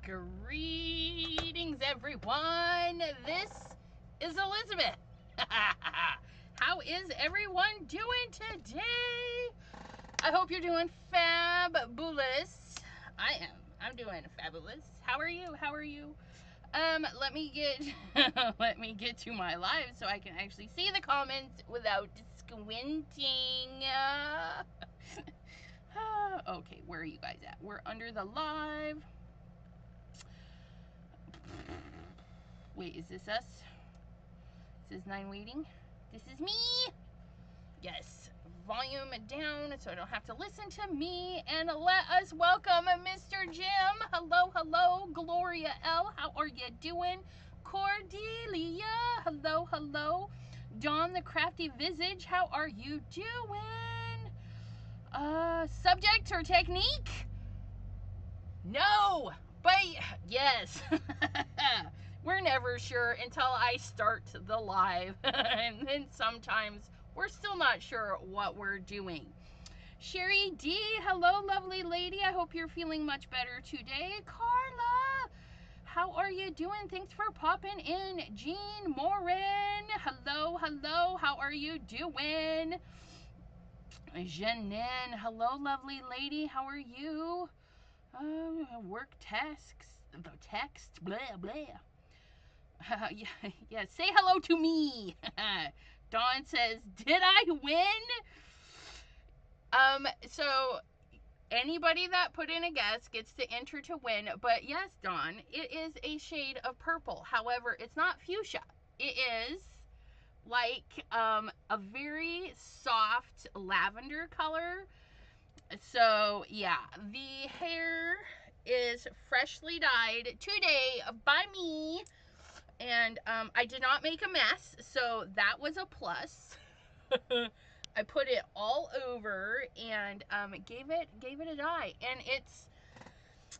Greetings, everyone. This is Elizabeth. How is everyone doing today? I hope you're doing fabulous. I am. I'm doing fabulous. How are you? How are you? Let me get to my live so I can actually see the comments without squinting. Okay, where are you guys at? We're under the live. Wait, is this us? This is 9 waiting. This is me. Yes, volume down so I don't have to listen to me. And let us welcome Mr. Jim. Hello, hello. Gloria L. How are you doing? Cordelia. Hello, hello. Dawn the Crafty Visage. How are you doing? Subject or technique? No, but yes. We're never sure until I start the live. And then sometimes we're still not sure what we're doing. Sherry D, hello, lovely lady. I hope you're feeling much better today. Carla, how are you doing? Thanks for popping in. Jean Morin, hello, hello. How are you doing? Janine, hello, lovely lady. How are you? Work tasks, the text, blah, blah. Yeah, say hello to me. Dawn says, did I win? So anybody that put in a guess gets to enter to win. But yes, Dawn, it is a shade of purple. However, it's not fuchsia. It is like a very soft lavender color. So yeah, the hair is freshly dyed today by me. And I did not make a mess, so that was a plus. I put it all over and gave it a dye, and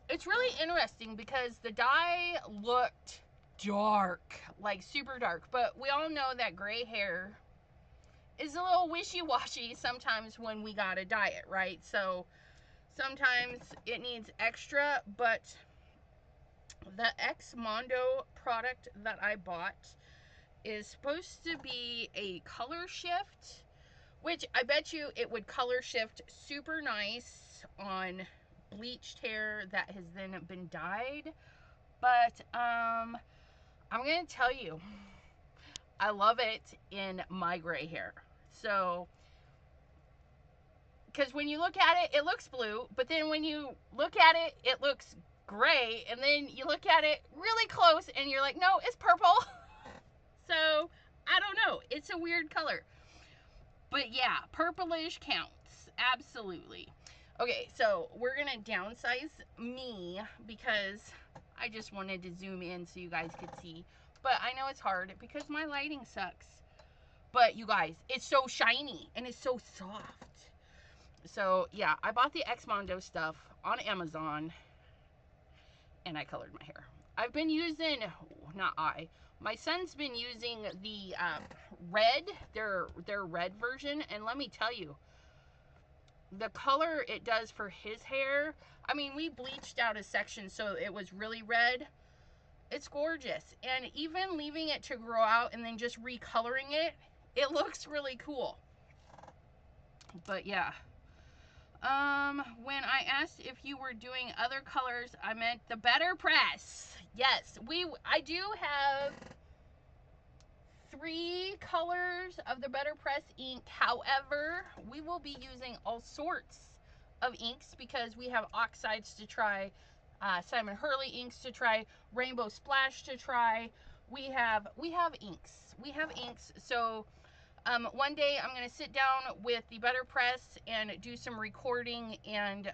it's really interesting because the dye looked dark, like super dark, but we all know that gray hair is a little wishy-washy sometimes when we gotta dye it, right? So sometimes it needs extra, but the X Mondo product that I bought is supposed to be a color shift, which I bet you it would color shift super nice on bleached hair that has then been dyed. But I'm gonna tell you, I love it in my gray hair. So because when you look at it, it looks blue, but then when you look at it, it looks gray, and then you look at it really close and you're like, no, it's purple. So I don't know, it's a weird color, but yeah, purplish counts, absolutely. Okay, so we're gonna downsize me because I just wanted to zoom in so you guys could see, but I know it's hard because my lighting sucks. But you guys, it's so shiny and it's so soft. So yeah, I bought the X Mondo stuff on Amazon and I colored my hair. I've been using, my son's been using the red, their red version, and let me tell you, the color it does for his hair, I mean, we bleached out a section so it was really red. It's gorgeous, and even leaving it to grow out and then just recoloring it, it looks really cool. But yeah. When I asked if you were doing other colors, I meant the Better Press. Yes, I do have 3 colors of the Better Press ink. However, we will be using all sorts of inks because we have oxides to try, Simon Hurley inks to try, Rainbow Splash to try. We have inks. We have inks. So one day I'm going to sit down with the Better Press and do some recording and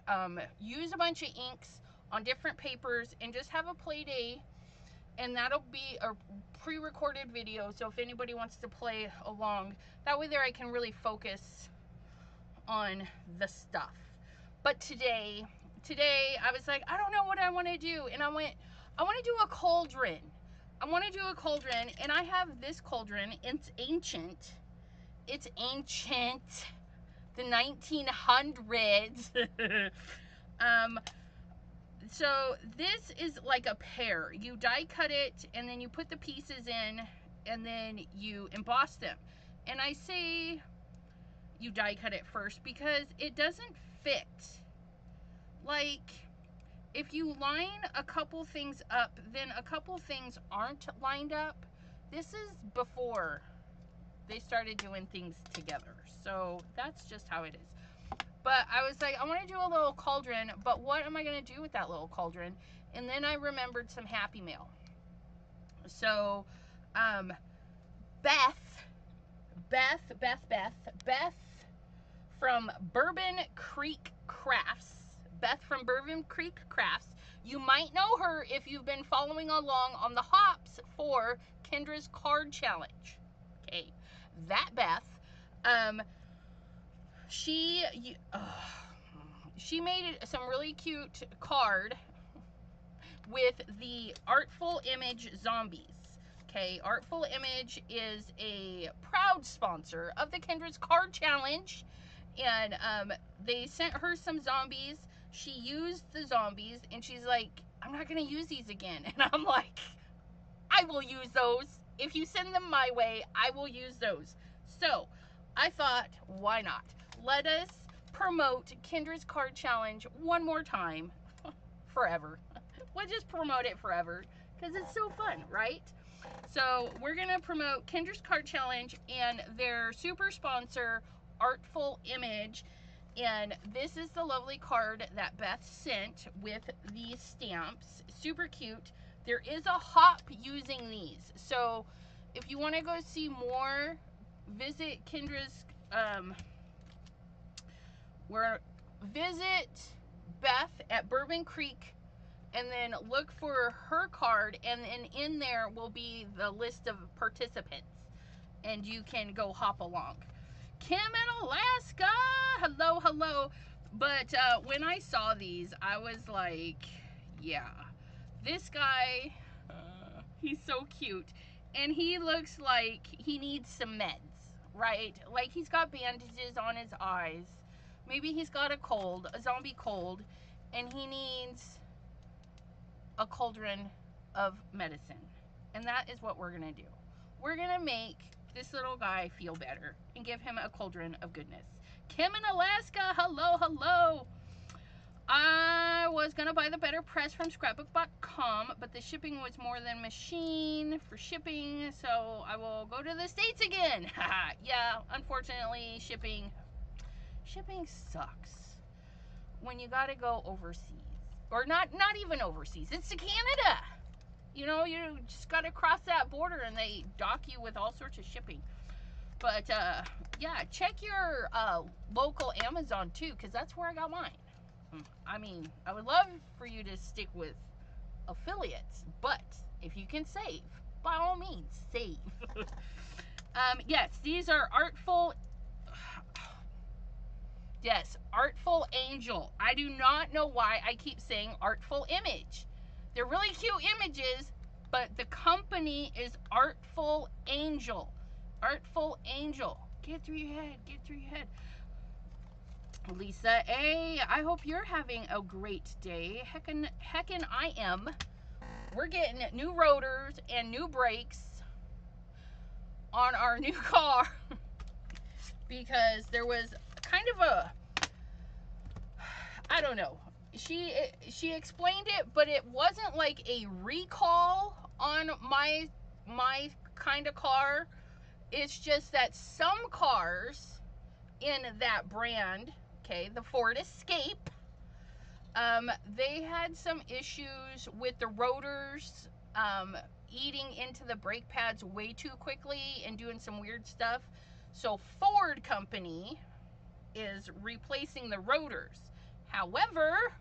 use a bunch of inks on different papers and just have a play day, and that'll be a pre-recorded video, so if anybody wants to play along, that way there I can really focus on the stuff. But today I was like, I don't know what I want to do, and I want to do a cauldron. I want to do a cauldron, and I have this cauldron. It's ancient, the 1900s. So this is like a pear. You die cut it, and then you put the pieces in, and then you emboss them. And I say you die cut it first because it doesn't fit. Like, if you line a couple things up, then a couple things aren't lined up. This is before they started doing things together. So that's just how it is. But I was like, I want to do a little cauldron, but what am I going to do with that little cauldron? And then I remembered some Happy Mail. So, Beth from Bourbon Creek Crafts. Beth from Bourbon Creek Crafts. You might know her if you've been following along on the hops for Kendra's card challenge. Okay, that Beth, she made some really cute card with the Artful Image zombies. Okay, Artful Image is a proud sponsor of the Kendra's card challenge, and they sent her some zombies. She used the zombies, and she's like, I'm not gonna use these again. And I'm like, I will use those. If you send them my way, I will use those. So I thought, why not? Let us promote Kendra's card challenge one more time. Forever. We'll just promote it forever because it's so fun, right? So we're gonna promote Kendra's card challenge and their super sponsor, Artful Image. And this is the lovely card that Beth sent with these stamps. Super cute. There is a hop using these. So if you want to go see more, visit Kendra's, visit Beth at Bourbon Creek, and then look for her card, and then in there will be the list of participants, and you can go hop along. Kim in Alaska, hello, hello. But when I saw these, I was like, yeah, this guy, he's so cute, and he looks like he needs some meds, right? Like, he's got bandages on his eyes. Maybe he's got a cold, a zombie cold, and he needs a cauldron of medicine. And that is what we're gonna do. We're gonna make this little guy feel better and give him a cauldron of goodness. Kim in Alaska, hello, hello. I was gonna buy the better press from Scrapbook.com, but the shipping was more than machine for shipping, so I will go to the States again. Yeah, unfortunately, shipping sucks when you gotta go overseas. Or not even overseas, it's to Canada. You know, you just gotta cross that border and they dock you with all sorts of shipping. But yeah, check your local Amazon too, because that's where I got mine. I mean, I would love for you to stick with affiliates, but if you can save, by all means, save. Yes, these are Artful. Yes, Artful Angel. I do not know why I keep saying Artful Image. They're really cute images, but the company is Artful Angel. Artful Angel. Get through your head. Get through your head. Lisa A, I hope you're having a great day. Heckin' I am. We're getting new rotors and new brakes on our new car because there was kind of a, I don't know. She explained it, but it wasn't like a recall on my kind of car. It's just that some cars in that brand, okay, the Ford Escape, they had some issues with the rotors eating into the brake pads way too quickly and doing some weird stuff. So Ford company is replacing the rotors. However,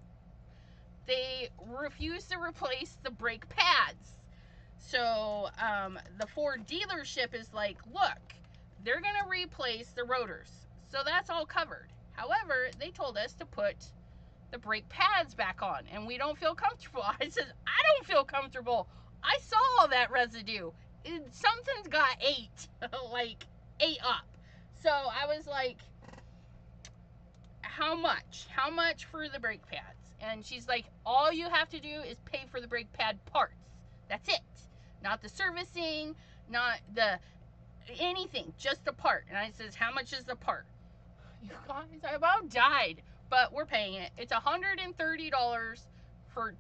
they refuse to replace the brake pads. So the Ford dealership is like, look, they're gonna replace the rotors. So that's all covered. However, they told us to put the brake pads back on, and we don't feel comfortable. I said, I don't feel comfortable. I saw all that residue. Something's got ate, like ate up. So I was like, how much? How much for the brake pads? And she's like, all you have to do is pay for the brake pad parts. That's it. Not the servicing, not the anything, just the part. And I says, how much is the part? You guys, I about died, but we're paying it. It's $130 for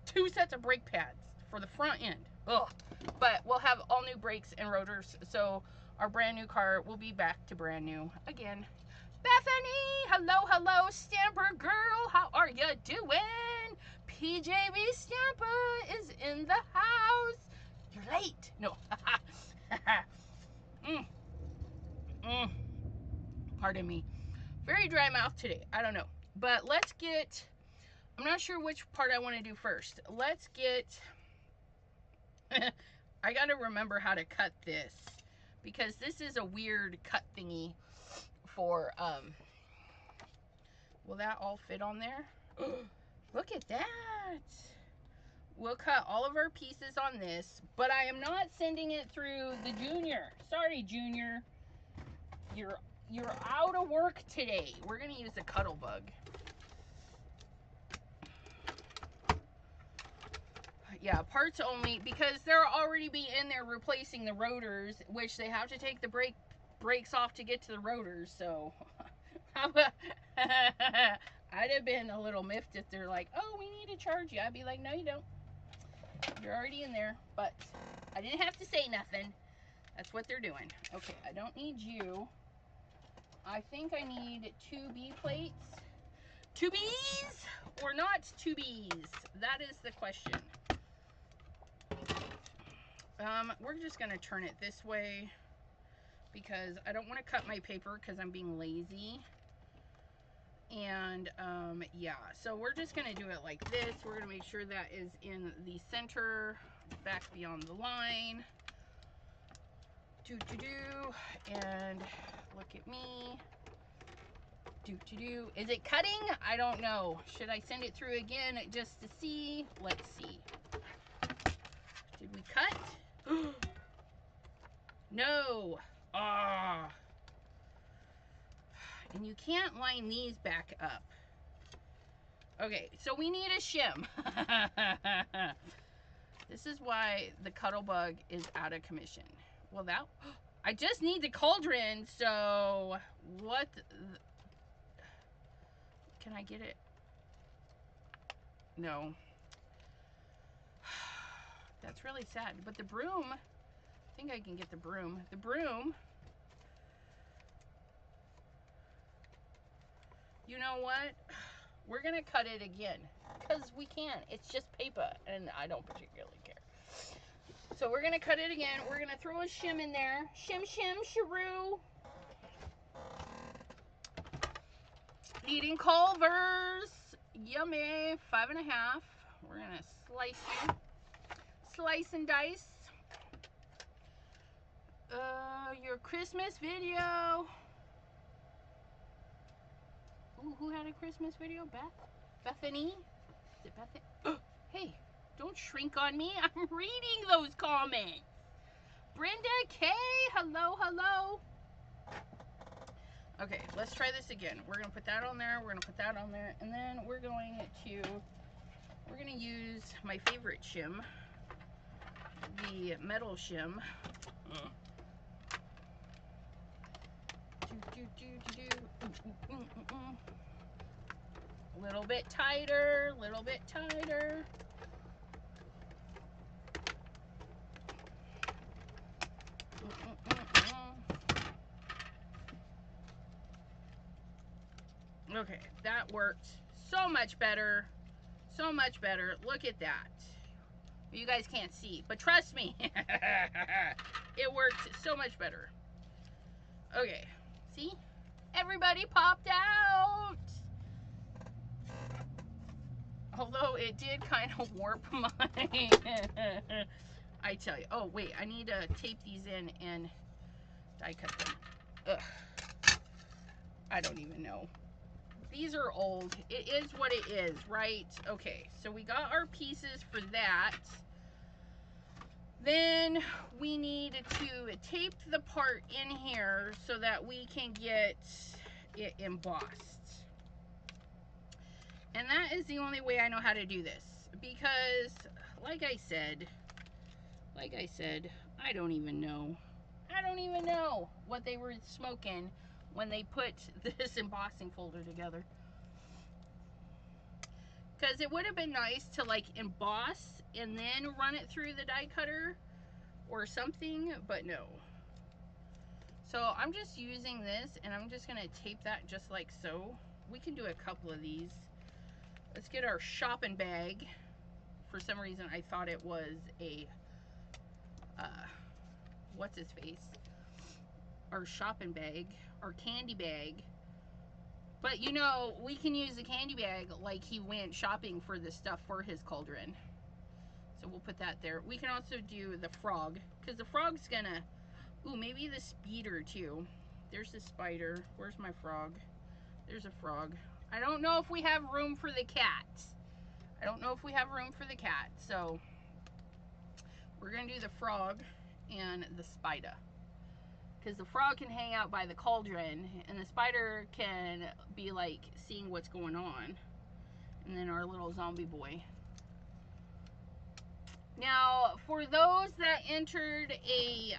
2 sets of brake pads for the front end. Ugh. But we'll have all new brakes and rotors, so our brand new car will be back to brand new again. Bethany, hello, Stamper girl, how are you doing? PJB Stamper is in the house. You're late. No. Pardon me. Very dry mouth today. I don't know. But let's get, I'm not sure which part I want to do first. Let's get, I got to remember how to cut this, because this is a weird cut thingy for, will that all fit on there? Look at that. We'll cut all of our pieces on this, but I am not sending it through the Junior. Sorry, Junior. You're out of work today. We're gonna use the Cuddle Bug. Yeah, parts only, because they'll already be in there replacing the rotors, which they have to take the brakes off to get to the rotors, so I'd have been a little miffed if they're like, oh, we need to charge you. I'd be like, no, you don't. You're already in there, but I didn't have to say nothing. That's what they're doing. Okay, I don't need you. I think I need 2 B plates. 2 Bs or not 2 Bs? That is the question. We're just gonna turn it this way because I don't want to cut my paper because I'm being lazy. And yeah, so we're just gonna do it like this. We're gonna make sure that is in the center, back beyond the line. And look at me. Is it cutting? I don't know. Should I send it through again just to see? Let's see. Did we cut? No. Ah. And you can't line these back up. Okay, so we need a shim. This is why the Cuddle Bug is out of commission. Well, that, I just need the cauldron, so what? Can I get it? No. That's really sad. But the broom, I think I can get the broom. The broom, you know what? We're gonna cut it again because we can. It's just paper and I don't particularly care. So we're gonna cut it again. We're gonna throw a shim in there. Shim, shiroo. Eating Culver's. Yummy. 5.5. We're gonna slice you. Slice and dice. Your Christmas video. Ooh, who had a Christmas video? Bethany? Is it Bethany? Hey, don't shrink on me. I'm reading those comments. Brenda K, hello. Okay, let's try this again. We're gonna put that on there. We're gonna put that on there, and then we're gonna use my favorite shim, the metal shim. Little bit tighter, little bit tighter. Okay, that worked so much better. So much better. Look at that. You guys can't see, but trust me, it worked so much better. Okay, see? Everybody popped out. Although it did kind of warp my, I tell you. Oh, wait, I need to tape these in and die cut them. Ugh. I don't even know. These are old. It is what it is, right? Okay, so we got our pieces for that. Then we need to tape the part in here so that we can get it embossed. And that is the only way I know how to do this. Because, like I said, I don't even know. I don't even know what they were smoking when they put this embossing folder together. Because it would have been nice to like emboss and then run it through the die cutter or something, but no. So I'm just using this and I'm just going to tape that just like so. We can do a couple of these. Let's get our shopping bag. For some reason I thought it was a, what's his face? Our shopping bag, our candy bag. But you know, we can use the candy bag like he went shopping for the stuff for his cauldron. So we'll put that there. We can also do the frog, because the frog's gonna, ooh, maybe the speeder too. There's the spider. Where's my frog? There's a frog. I don't know if we have room for the cat. I don't know if we have room for the cat. So we're gonna do the frog and the spider. Because the frog can hang out by the cauldron and the spider can be like seeing what's going on. And then our little zombie boy. Now, for those that entered a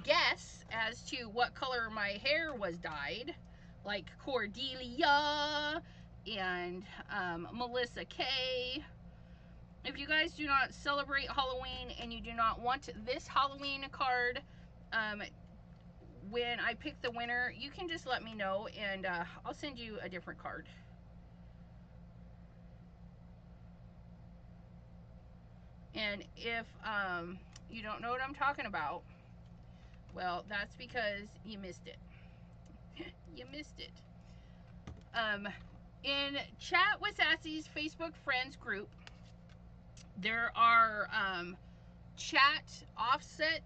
guess as to what color my hair was dyed, like Cordelia and Melissa K, if you guys do not celebrate Halloween and you do not want this Halloween card, when I pick the winner, you can just let me know and I'll send you a different card. And if you don't know what I'm talking about, well, that's because you missed it. You missed it. In Chat with Sassy's Facebook friends group, there are chat offset,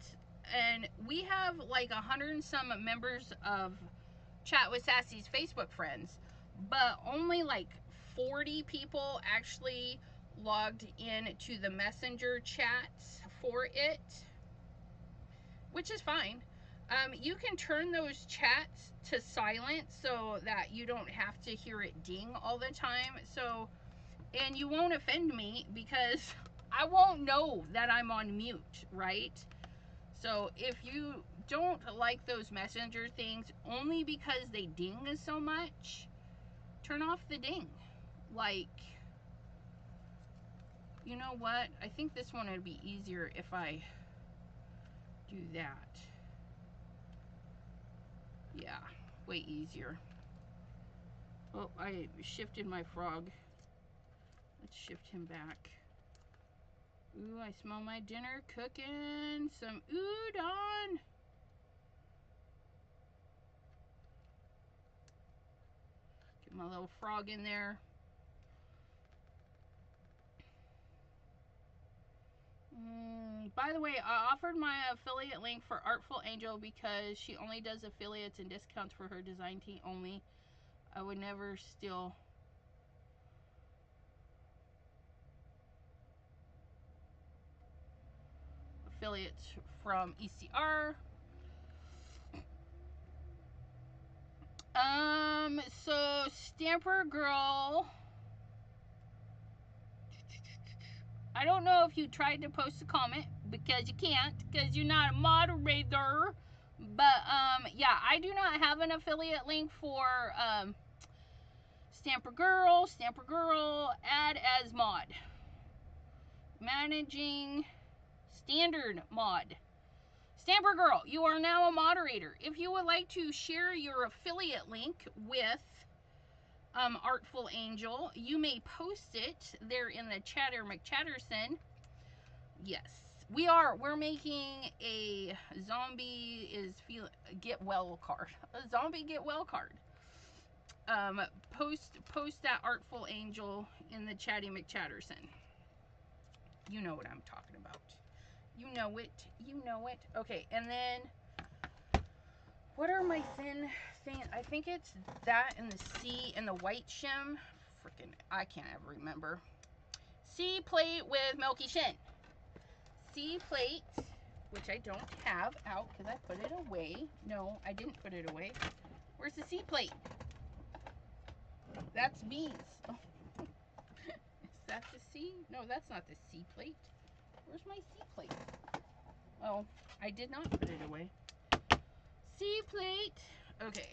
and we have like 100 and some members of Chat with Sassy's Facebook friends, but only like 40 people actually logged in to the messenger chats for it, which is fine. You can turn those chats to silent so that you don't have to hear it ding all the time. So, and you won't offend me because I won't know that I'm on mute, right? So if you don't like those messenger things only because they ding so much, turn off the ding. Like, you know what? I think this one would be easier if I do that. Yeah, way easier. Oh, I shifted my frog. Let's shift him back. Ooh, I smell my dinner cooking. Some udon. Get my little frog in there. By the way, I offered my affiliate link for Artful Angel because she only does affiliates and discounts for her design team only. I would never steal affiliates from ECR. So Stamper Girl, I don't know if you tried to post a comment because you can't, because you're not a moderator. But yeah, I do not have an affiliate link for Stamper Girl. Stamper Girl, add as mod. Managing standard mod. Stamper Girl, you are now a moderator. If you would like to share your affiliate link with Artful Angel, you may post it there in the Chatter McChatterson. Yes, we're making a zombie is get well card. A zombie get well card. Post that Artful Angel in the Chatty McChatterson. You know what I'm talking about. You know it. You know it. Okay, and then what are my thin thing? I think it's that and the C and the white shim. Freaking, I can't ever remember. C plate with Milky Shin. C plate, which I don't have out because I put it away. No, I didn't put it away. Where's the C plate? That's B's. that the C? No, that's not the C plate. Where's my C plate? Oh, I did not put it away. C plate. Okay.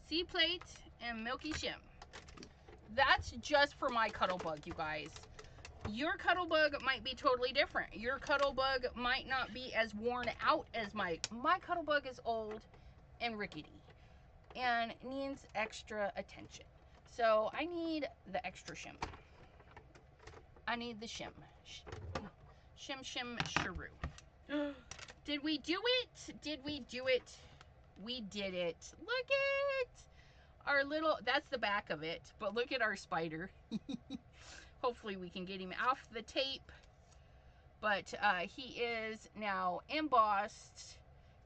C plate and Milky Shim. That's just for my Cuttlebug, you guys. Your Cuttlebug might be totally different. Your Cuttlebug might not be as worn out as my Cuttlebug is old and rickety and needs extra attention. So I need the extra shim. I need the shim. Shim, shim, sharoo. Did we do it? Did we do it? We did it. Look at our little, that's the back of it, but look at our spider. Hopefully we can get him off the tape. But he is now embossed.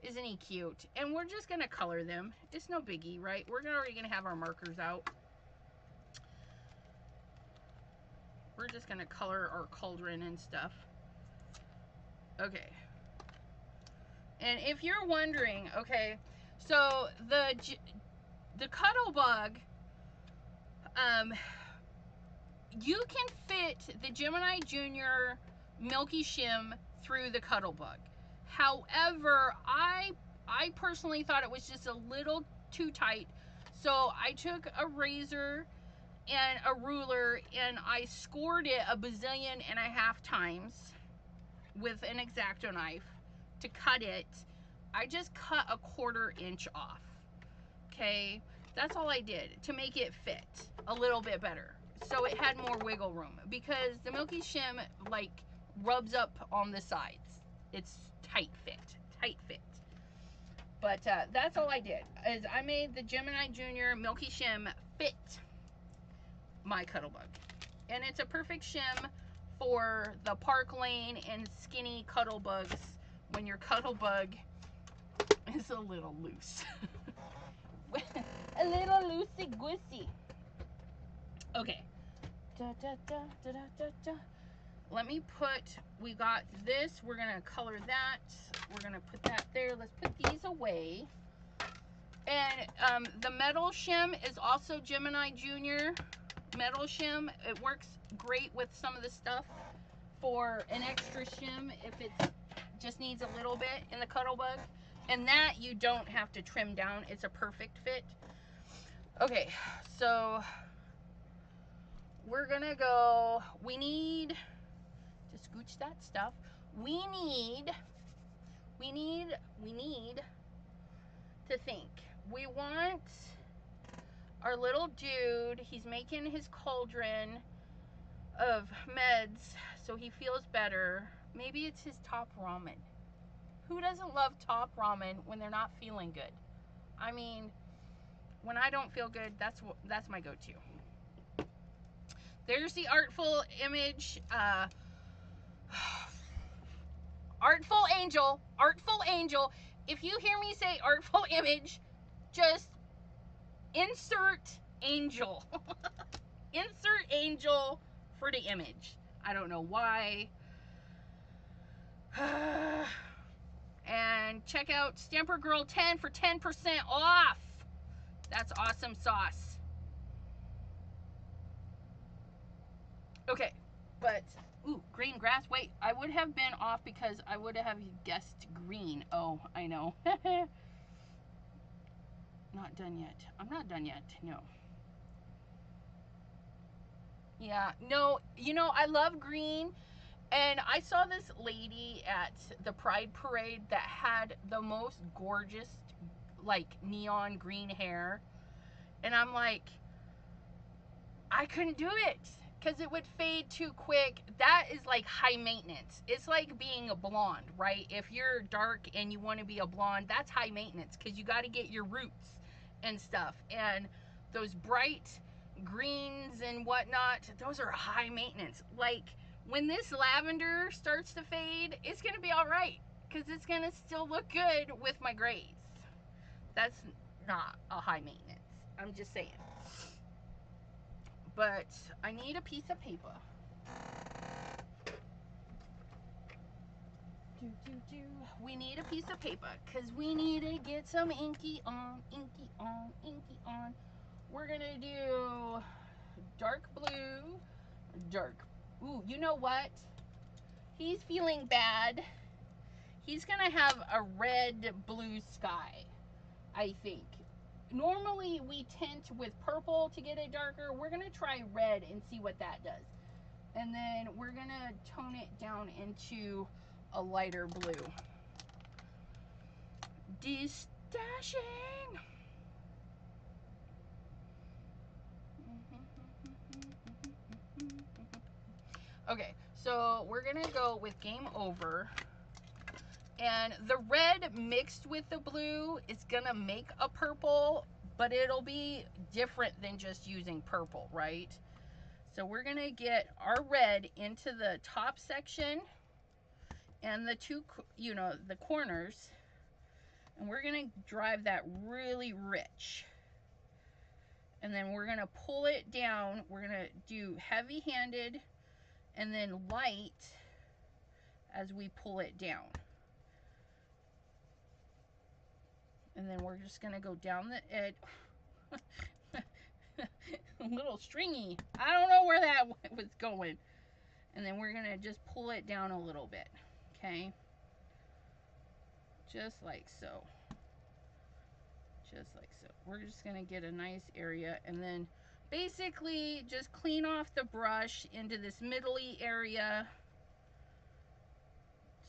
Isn't he cute? And we're just going to color them. It's no biggie, right? We're already going to have our markers out. We're just going to color our cauldron and stuff. Okay. And if you're wondering, okay, so the Cuttlebug, you can fit the Gemini Junior Milky Shim through the Cuttlebug. However, I personally thought it was just a little too tight, so I took a razor and a ruler and I scored it 1.5 bazillion times with an X-Acto knife to cut it. I just cut 1/4 inch off. Okay, that's all I did to make it fit a little bit better, so it had more wiggle room, because the Milky Shim like rubs up on the sides. It's tight fit. But that's all I did, is I made the Gemini Junior Milky Shim fit my Cuttlebug. And it's a perfect shim for the park lane and skinny Cuttlebugs when your Cuttlebug is a little loose. A little loosey-goosey. Okay. Let me put, we got this, we're going to color that, we're going to put that there. Let's put these away. And the metal shim is also Gemini Junior metal shim. It works great with some of the stuff for an extra shim if it just needs a little bit in the Cuttlebug. And that you don't have to trim down. It's a perfect fit. Okay, so we're gonna go, we need to scooch that stuff. We need to think. We want our little dude, he's making his cauldron of meds so he feels better. Maybe it's his top ramen. Who doesn't love top ramen when they're not feeling good? I mean, when I don't feel good, that's my go-to. There's the artful image. Artful angel. If you hear me say artful image, just insert angel. Insert angel for the image. I don't know why. And check out Stamper Girl 10 for 10% off. That's awesome sauce. Okay, but ooh, green grass. Wait, I would have been off because I would have guessed green. Oh, I know. Not done yet. I'm not done yet. No. Yeah, no, you know, I love green. And I saw this lady at the Pride Parade that had the most gorgeous, like, neon green hair. And I'm like, I couldn't do it because it would fade too quick. That is like high maintenance. It's like being a blonde, right? If you're dark and you want to be a blonde, that's high maintenance because you got to get your roots and stuff. And those bright greens and whatnot, those are high maintenance. Like, when this lavender starts to fade, it's going to be all right because it's going to still look good with my grays. That's not a high maintenance. I'm just saying. But I need a piece of paper. We need a piece of paper because we need to get some inky on, inky on, inky on. We're going to do dark blue, dark Ooh, you know what? He's feeling bad. He's gonna have a red blue sky, I think. Normally we tint with purple to get it darker. We're gonna try red and see what that does. And then we're gonna tone it down into a lighter blue. Destashing. Okay, so we're gonna go with game over. And the red mixed with the blue is gonna make a purple, but it'll be different than just using purple, right? So we're gonna get our red into the top section and the two, the corners, and we're gonna drive that really rich. And then we're gonna pull it down. We're gonna do heavy-handed and then light as we pull it down. And then we're just gonna go down the edge. A little stringy. I don't know where that was going. And then we're gonna just pull it down a little bit, okay? Just like so. Just like so. We're just gonna get a nice area and then basically just clean off the brush into this middle-y area.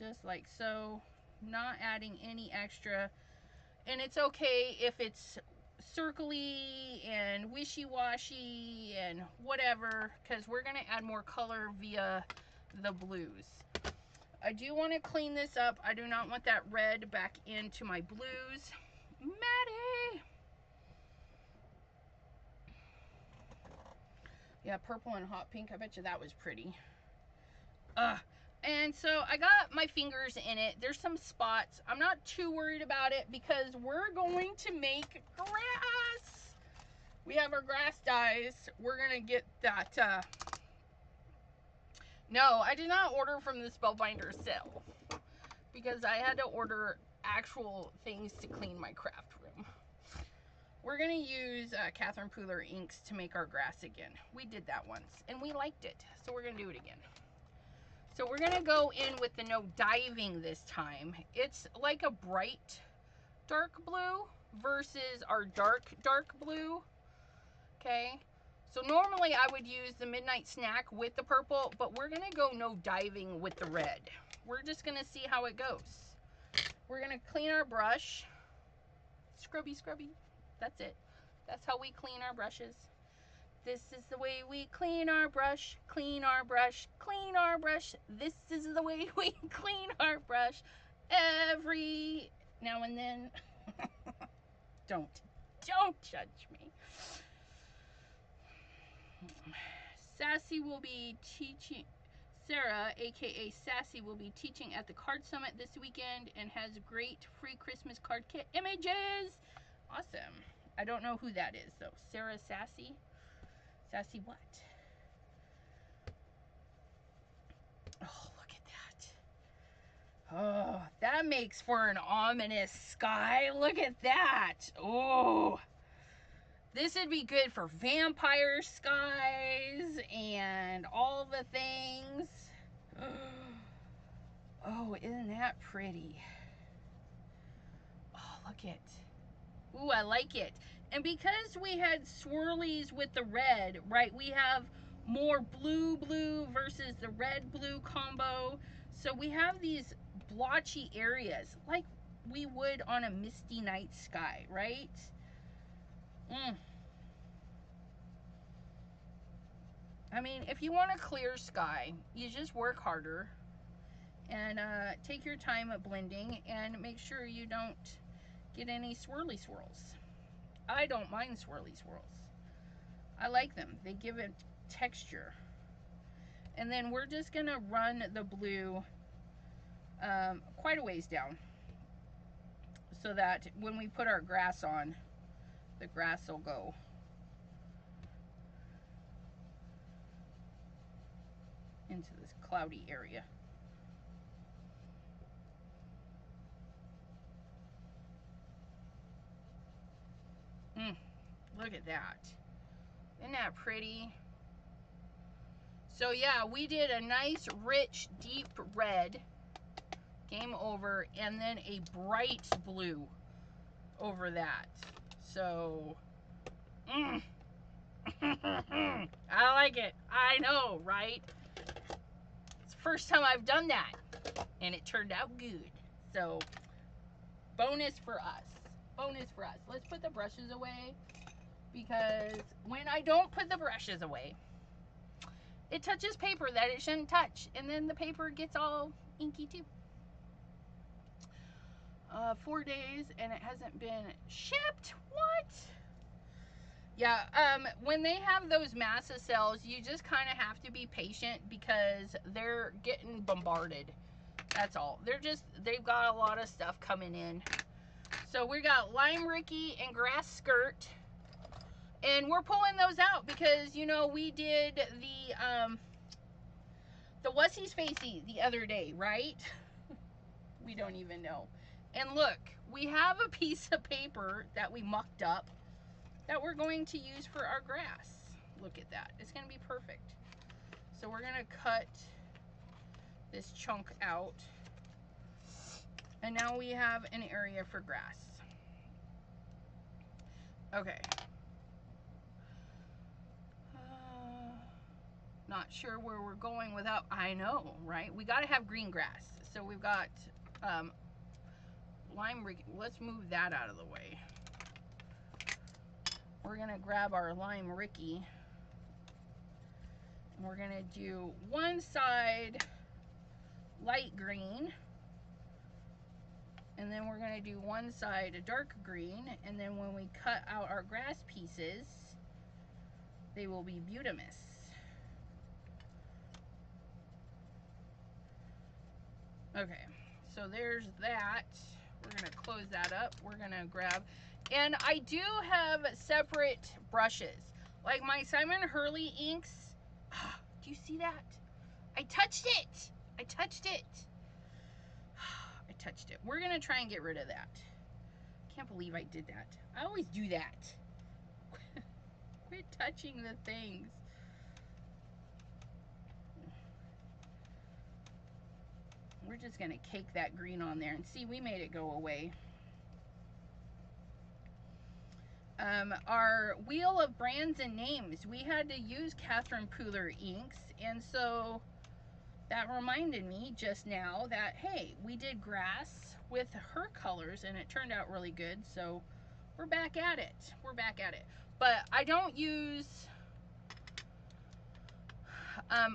Just like so. Not adding any extra. And it's okay if it's circly and wishy-washy and whatever, because we're going to add more color via the blues. I do want to clean this up. I do not want that red back into my blues. Maddie! Yeah, purple and hot pink. I bet you that was pretty. And so I got my fingers in it. There's some spots. I'm not too worried about it because we're going to make grass. We have our grass dyes. We're going to get that. No, I did not order from the Spellbinder sale because I had to order actual things to clean my craft room. We're going to use Catherine Pooler inks to make our grass again. We did that once and we liked it. So we're going to do it again. So we're gonna go in with the no diving this time. It's like a bright dark blue versus our dark blue, okay? So normally I would use the Midnight Snack with the purple, but we're gonna go no diving with the red. We're just gonna see how it goes. We're gonna clean our brush. Scrubby, scrubby, that's it. That's how we clean our brushes. This is the way we clean our brush, clean our brush, clean our brush. This is the way we clean our brush every now and then. Don't judge me. Sassy will be teaching, Sarah, aka Sassy, will be teaching at the Card Summit this weekend and has great free Christmas card kit images. Awesome. I don't know who that is though. Sarah Sassy? Sassy what? Oh, look at that. Oh, that makes for an ominous sky. Look at that. Oh, this would be good for vampire skies and all the things. Oh, isn't that pretty? Oh, look it. Ooh, I like it. And because we had swirlies with the red, right, we have more blue versus the red blue combo. So we have these blotchy areas like we would on a misty night sky, right? I mean, if you want a clear sky, you just work harder and take your time at blending and make sure you don't get any swirly swirls. I don't mind swirly swirls. I like them. They give it texture. And then we're just going to run the blue quite a ways down so that when we put our grass on, the grass will go. Into this cloudy area. Look at that. Isn't that pretty? So yeah, we did a nice, rich, deep red. Game over. And then a bright blue over that. So, I like it. I know, right? It's the first time I've done that. And it turned out good. So, bonus for us. Bonus for us. Let's put the brushes away. Because when I don't put the brushes away, it touches paper that it shouldn't touch. And then the paper gets all inky too. 4 days and it hasn't been shipped. What? Yeah, when they have those massive sales, you just kind of have to be patient because they're getting bombarded. That's all. They've got a lot of stuff coming in. So we got Lime Ricky and Grass Skirt. And we're pulling those out because, you know, we did the Wussies Facey the other day, right? We don't even know. And look, we have a piece of paper that we mucked up that we're going to use for our grass. Look at that. It's going to be perfect. So we're going to cut this chunk out. And now we have an area for grass. Okay. Not sure where we're going without, I know, right? We got to have green grass. So we've got Lime Ricky. Let's move that out of the way. We're going to grab our Lime Ricky. And we're going to do one side light green. And then we're going to do one side a dark green. And then when we cut out our grass pieces, they will be beautimous. Okay, so there's that. We're going to close that up. We're going to grab, and I do have separate brushes. Like my Simon Hurley inks. Do you see that? I touched it. I touched it. I touched it. We're going to try and get rid of that. Can't believe I did that. I always do that. Quit touching the things. We're just going to cake that green on there. And see, we made it go away. Our wheel of brands and names. We had to use Catherine Pooler inks. And so that reminded me just now that, hey, we did grass with her colors. And it turned out really good. So we're back at it. We're back at it. But I don't use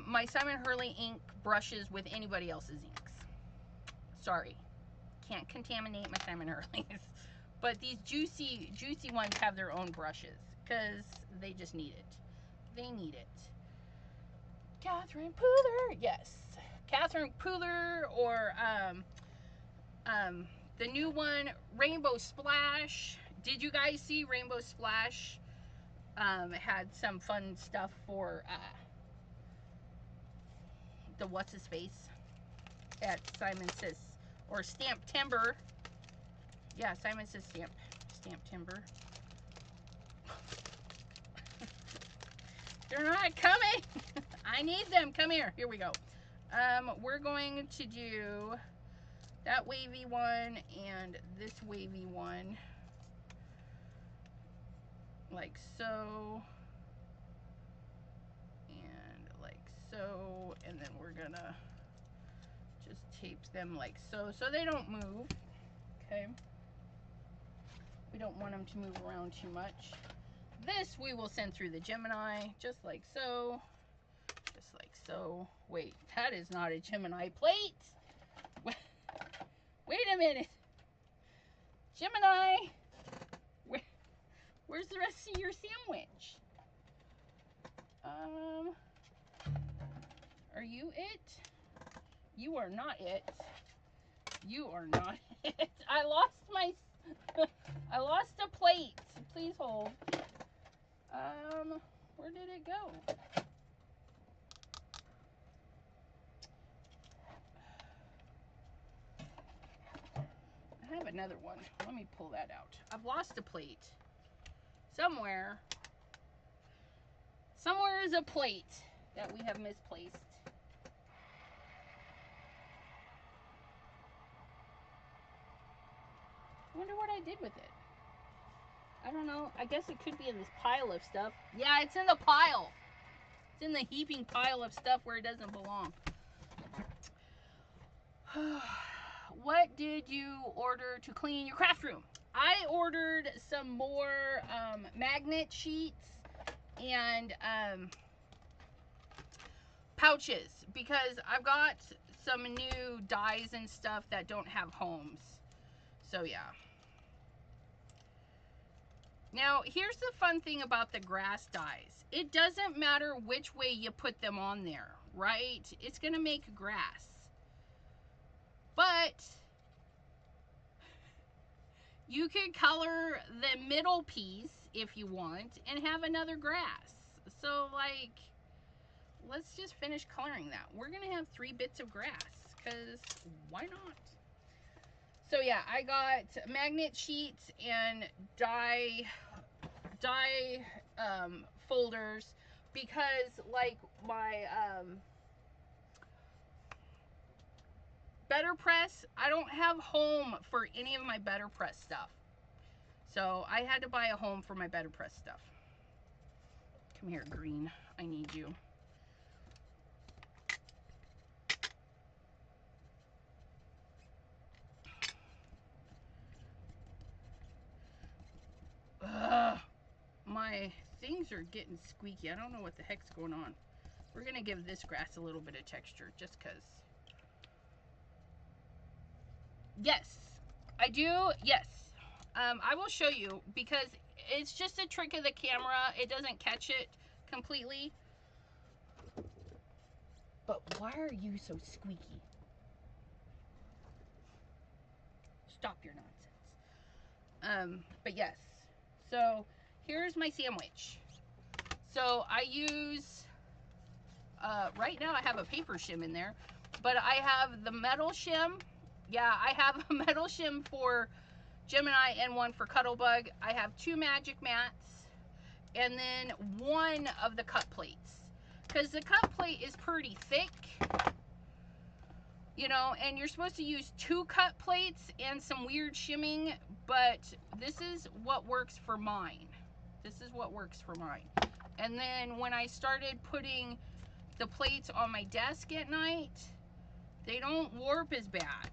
my Simon Hurley ink brushes with anybody else's inks. Sorry, can't contaminate my Simon Hurleys. But these juicy ones have their own brushes because they just need it. They need it. Catherine Pooler, yes. Catherine Pooler, or the new one, Rainbow Splash. Did you guys see Rainbow Splash? Had some fun stuff for the what's his face at Simon Says, or Stamp Timber. Yeah, Simon Says Stamp Timber. They're not coming. I need them. Come here. Here we go. We're going to do that wavy one and this wavy one, like so, and like so, and then we're gonna just tape them like so, so they don't move. Okay. We don't want them to move around too much. This we will send through the Gemini, just like so. Just like so. Wait, that is not a Gemini plate. Wait a minute. Gemini, where's the rest of your sandwich? Are you it? You are not it. You are not it. I lost a plate. Please hold. Where did it go? I have another one. Let me pull that out. I've lost a plate. Somewhere is a plate. that we have misplaced. I wonder what I did with it. I don't know. I guess it could be in this pile of stuff. Yeah, it's in the pile. It's in the heaping pile of stuff where it doesn't belong. What did you order to clean your craft room? I ordered some more magnet sheets and pouches because I've got some new dyes and stuff that don't have homes. So yeah. Now here's the fun thing about the grass dyes. It doesn't matter which way you put them on there, right? It's gonna make grass. But you could color the middle piece if you want and have another grass. So like, let's just finish coloring that. We're gonna have 3 bits of grass because why not? So yeah, I got magnet sheets and dye folders because like my Better Press, I don't have home for any of my Better Press stuff. So I had to buy a home for my Better Press stuff. Come here, green. I need you. Ugh, my things are getting squeaky. I don't know what the heck's going on. We're going to give this grass a little bit of texture just because. Yes, I do. Yes. I will show you because it's just a trick of the camera. It doesn't catch it completely. But why are you so squeaky? Stop your nonsense. But yes. So here's my sandwich. So I use, right now I have a paper shim in there, but I have the metal shim. Yeah, I have a metal shim for Gemini and one for Cuttlebug. I have 2 magic mats and then 1 of the cut plates. Because the cut plate is pretty thick, you know, and you're supposed to use 2 cut plates and some weird shimming, but this is what works for mine. This is what works for mine. And then when I started putting the plates on my desk at night, they don't warp as bad.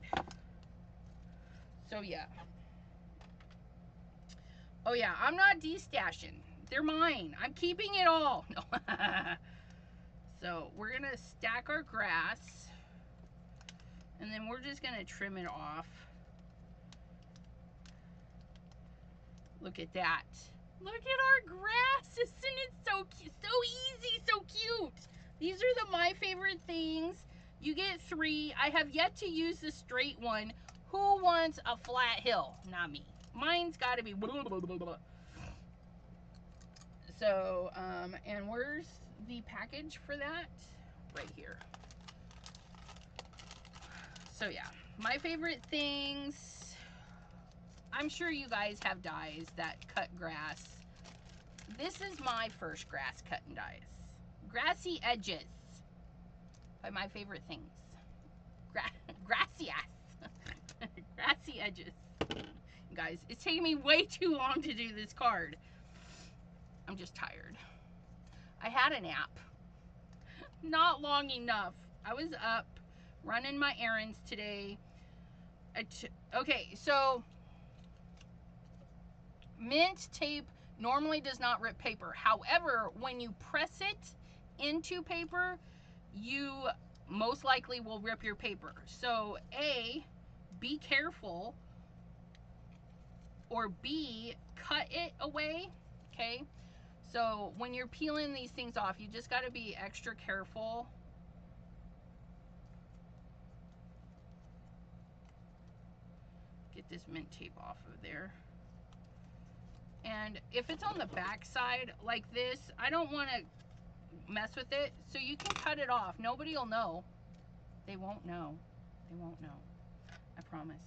So yeah. Oh yeah, I'm not destashing. They're mine. I'm keeping it all. No. So we're gonna stack our grass and then we're just gonna trim it off. Look at that. Look at our grass. Isn't it so cute? So easy, so cute. These are my favorite things. You get 3. I have yet to use the straight one. Who wants a flat hill? Not me. Mine's got to be blah, blah, blah, blah. So, and where's the package for that? Right here. So yeah, my favorite things. I'm sure you guys have dyes that cut grass. This is my first grass cutting dyes. Grassy Edges by My Favorite Things. Grassy ass. Grassy Edges. Guys, it's taking me way too long to do this card. I'm just tired. I had a nap. Not long enough. I was up running my errands today. Okay, so mint tape normally does not rip paper. However, when you press it into paper, you most likely will rip your paper. So A, be careful, or B, cut it away, okay? So when you're peeling these things off, you just got to be extra careful. Get this mint tape off of there. And if it's on the back side like this, I don't want to mess with it, so you can cut it off. Nobody will know. They won't know. They won't know. I promise.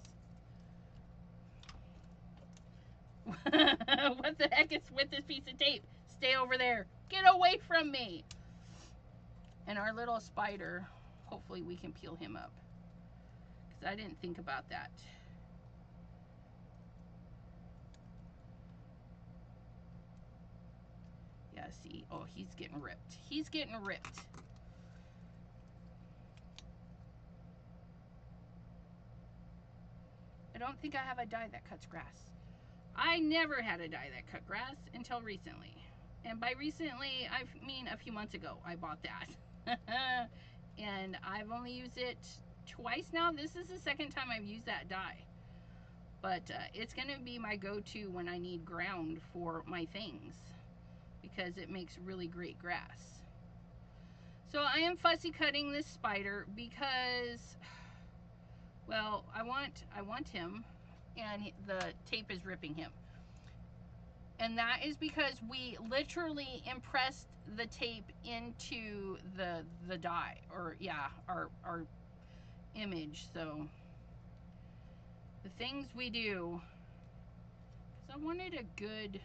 What the heck is with this piece of tape? Stay over there. Get away from me. And our little spider, hopefully we can peel him up, because I didn't think about that. Yeah, see, oh, he's getting ripped. He's getting ripped. I don't think I have a die that cuts grass. I never had a die that cut grass until recently. And by recently, I mean a few months ago, I bought that. And I've only used it twice now. This is the second time I've used that die. But it's going to be my go-to when I need ground for my things, because it makes really great grass. So I am fussy cutting this spider because, well, I want him, and the tape is ripping him. And that is because we literally impressed the tape into the die, or yeah, our image. So the things we do, because I wanted a good,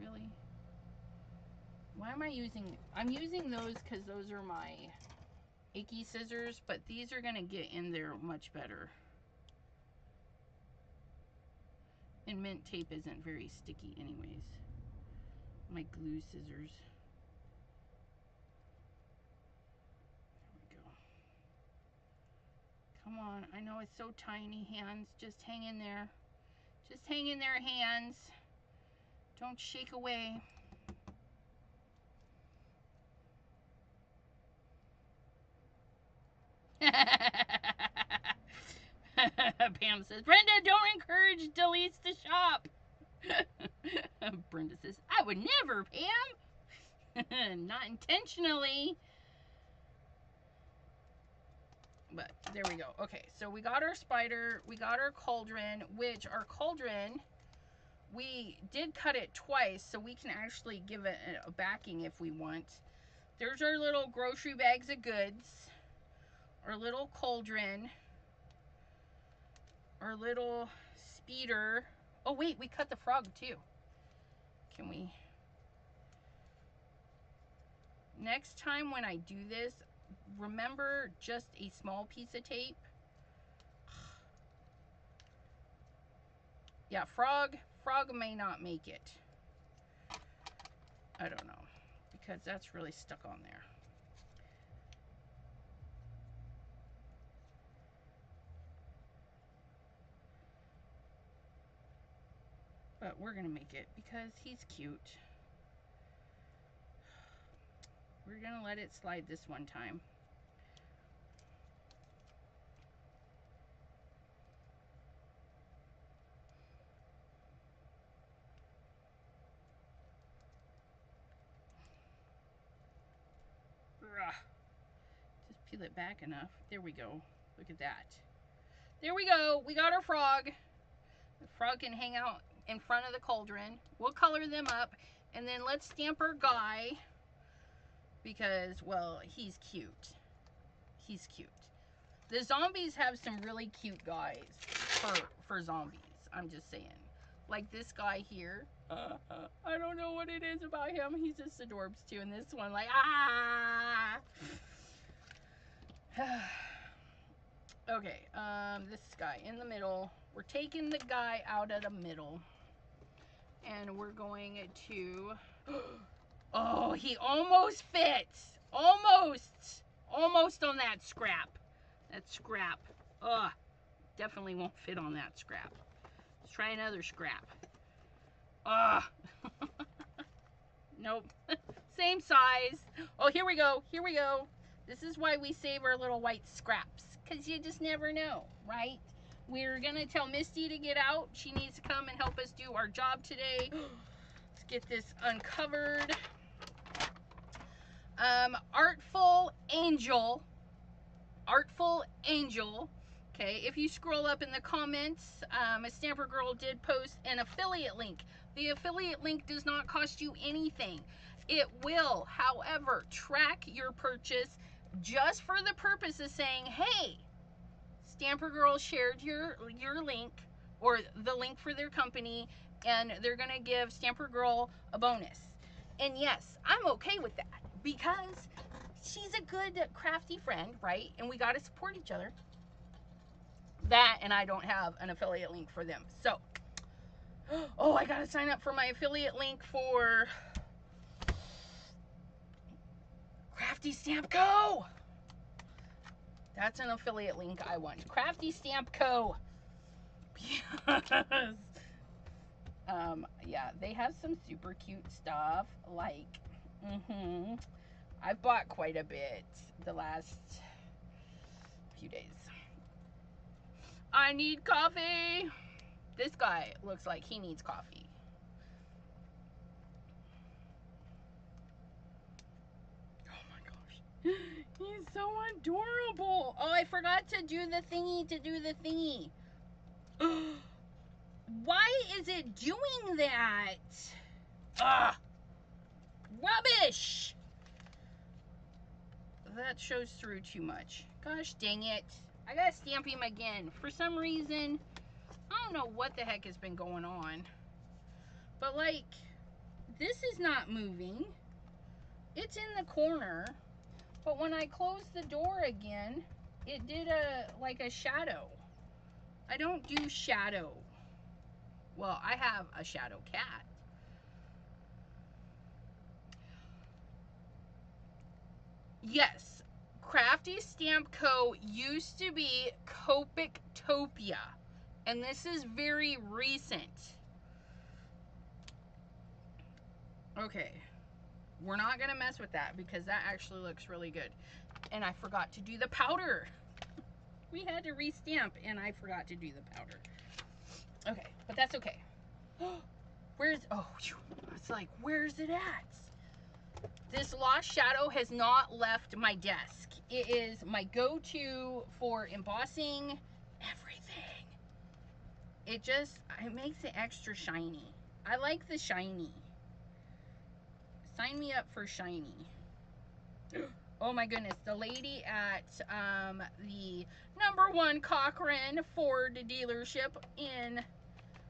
really? Why am I using, I'm using those because those are my achy scissors, but these are gonna get in there much better. And mint tape isn't very sticky anyways. My glue scissors. There we go. Come on, I know it's so tiny, hands. Just hang in there. Just hang in there, hands. Don't shake away. Pam says, Brenda, don't encourage deletes to shop. Brenda says, I would never, Pam. Not intentionally. But there we go. Okay, so we got our spider, we got our cauldron, which our cauldron, we did cut it twice, so we can actually give it a backing if we want. There's our little grocery bags of goods, our little cauldron, our little speeder. Oh wait, we cut the frog too. Can we? Next time when I do this, remember just a small piece of tape. Yeah, frog may not make it. I don't know, because that's really stuck on there. But we're gonna make it because he's cute. We're gonna let it slide this one time. Just peel it back enough. There we go. Look at that. There we go. We got our frog. The frog can hang out in front of the cauldron. We'll color them up, and then let's stamp our guy because, well, he's cute. He's cute. The zombies have some really cute guys for zombies. I'm just saying. Like this guy here. I don't know what it is about him. He's just adorbs too. And this one, like, ah. Okay, this guy in the middle. We're taking the guy out of the middle. And we're going to... Oh, he almost fits. Almost. Almost on that scrap. That scrap. Ugh. Definitely won't fit on that scrap. Let's try another scrap. Ugh. Nope. Same size. Oh, here we go. Here we go. This is why we save our little white scraps. Because you just never know, right? We're going to tell Misty to get out. She needs to come and help us do our job today. Let's get this uncovered. Artful Angel. Artful Angel. Okay, if you scroll up in the comments, a Stamper Girl did post an affiliate link. The affiliate link does not cost you anything. It will, however, track your purchase just for the purpose of saying, hey, Stamper Girl shared your link, or the link for their company, and they're going to give Stamper Girl a bonus. And yes, I'm okay with that, because she's a good, crafty friend, right? And we got to support each other. That, and I don't have an affiliate link for them. So, oh, I got to sign up for my affiliate link for Crafty Stamp Co. That's an affiliate link I want. Crafty Stamp Co. Because, yeah, they have some super cute stuff. Like, I've bought quite a bit the last few days. I need coffee. This guy looks like he needs coffee. Oh my gosh. He's so adorable. Oh, I forgot to do the thingy. Why is it doing that? Ugh. Rubbish. That shows through too much. Gosh dang it. I gotta stamp him again. For some reason, I don't know what the heck has been going on. But like, this is not moving. It's in the corner. But when I close the door again, it did like a shadow. I don't do shadow. Well, I have a shadow cat. Yes. Crafty Stamp Co. used to be Copic-topia, and this is very recent. Okay, we're not gonna mess with that because that actually looks really good. And I forgot to do the powder. We had to re-stamp and I forgot to do the powder. Okay, but that's okay. Where's, oh, it's like, where's it at? This Lost Shadow has not left my desk. It is my go-to for embossing everything. It makes it extra shiny. I like the shiny. Sign me up for shiny. Oh my goodness, the lady at the #1 Cochran Ford dealership in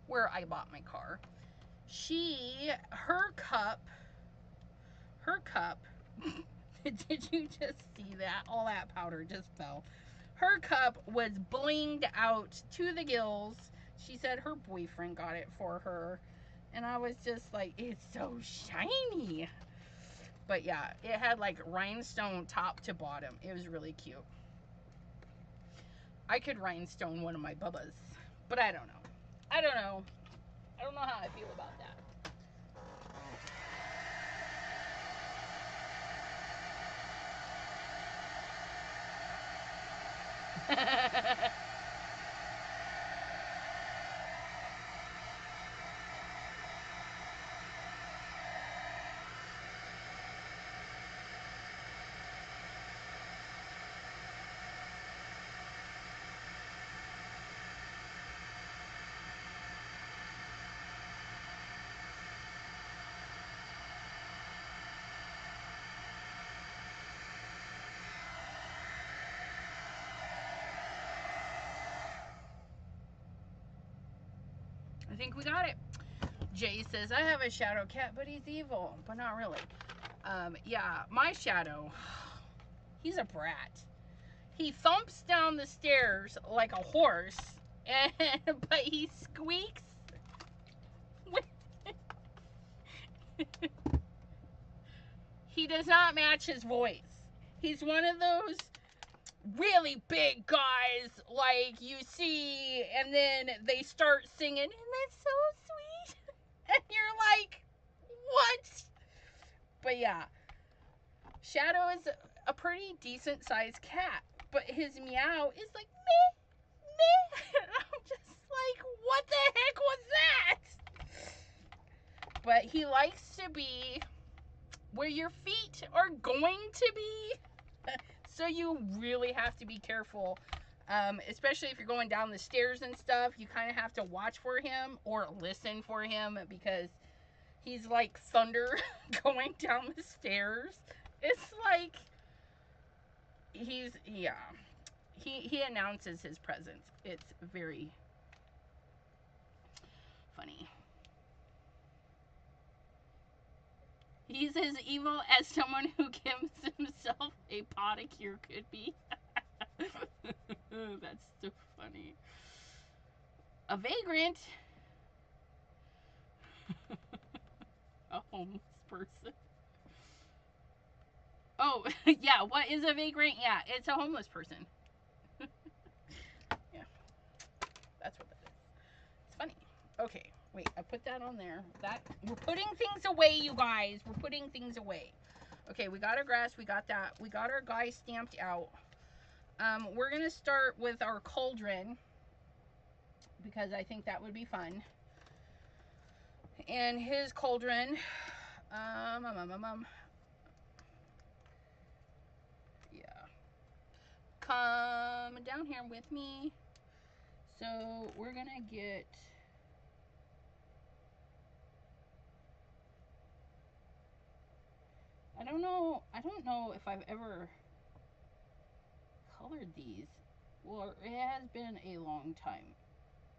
where I bought my car. Her cup, did you just see that? All that powder just fell. Her cup was blinged out to the gills. She said her boyfriend got it for her. And I was just like, it's so shiny. But yeah, it had like rhinestone top to bottom. It was really cute. I could rhinestone one of my bubbas, but I don't know. I don't know how I feel about that. I think we got it. Jay says, I have a shadow cat, but he's evil. But not really. Yeah, my shadow, he's a brat. He thumps down the stairs like a horse, but he squeaks. He does not match his voice. He's one of those really big guys like you see, and then they start singing, and that's so sweet. And you're like, what? But yeah, Shadow is a pretty decent sized cat, but his meow is like meh, meh. And I'm just like, what the heck was that? But he likes to be where your feet are going to be. So you really have to be careful, especially if you're going down the stairs and stuff. You kind of have to watch for him or listen for him because he's like thunder going down the stairs. It's like he announces his presence. It's very funny. He's as evil as someone who gives himself a pedicure could be. That's so funny. A vagrant. A homeless person. Oh, yeah, what is a vagrant? Yeah, it's a homeless person. Yeah, that's what that is. It's funny. Okay, wait, I put that on there. We're putting things away, you guys. We're putting things away. Okay, we got our grass, we got that. We got our guy stamped out. We're gonna start with our cauldron because I think that would be fun. And his cauldron, yeah. Come down here with me. So we're gonna get, I don't know if I've ever colored these. Well, it has been a long time.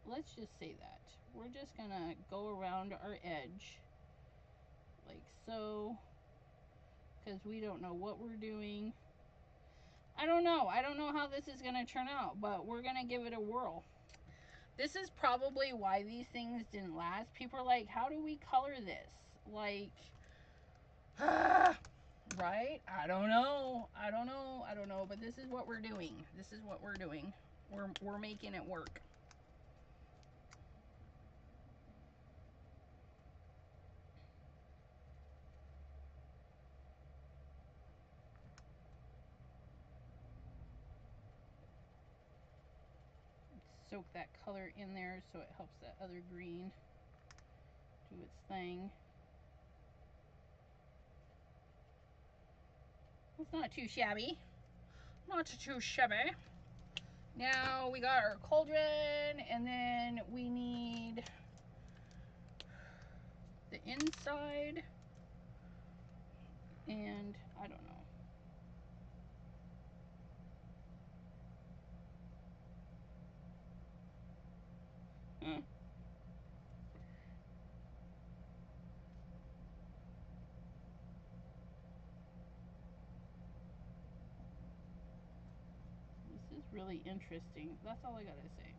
Let's just say that. We're just gonna go around our edge like so, because we don't know what we're doing. I don't know how this is gonna turn out, but we're gonna give it a whirl. This is probably why these things didn't last. People are like, how do we color this? Like, right? I don't know, but this is what we're doing. We're making it work. Soak that color in there so it helps that other green do its thing. It's not too shabby. Not too shabby. Now we got our cauldron, and then we need the inside, and I don't know. This is really interesting. That's all I gotta say.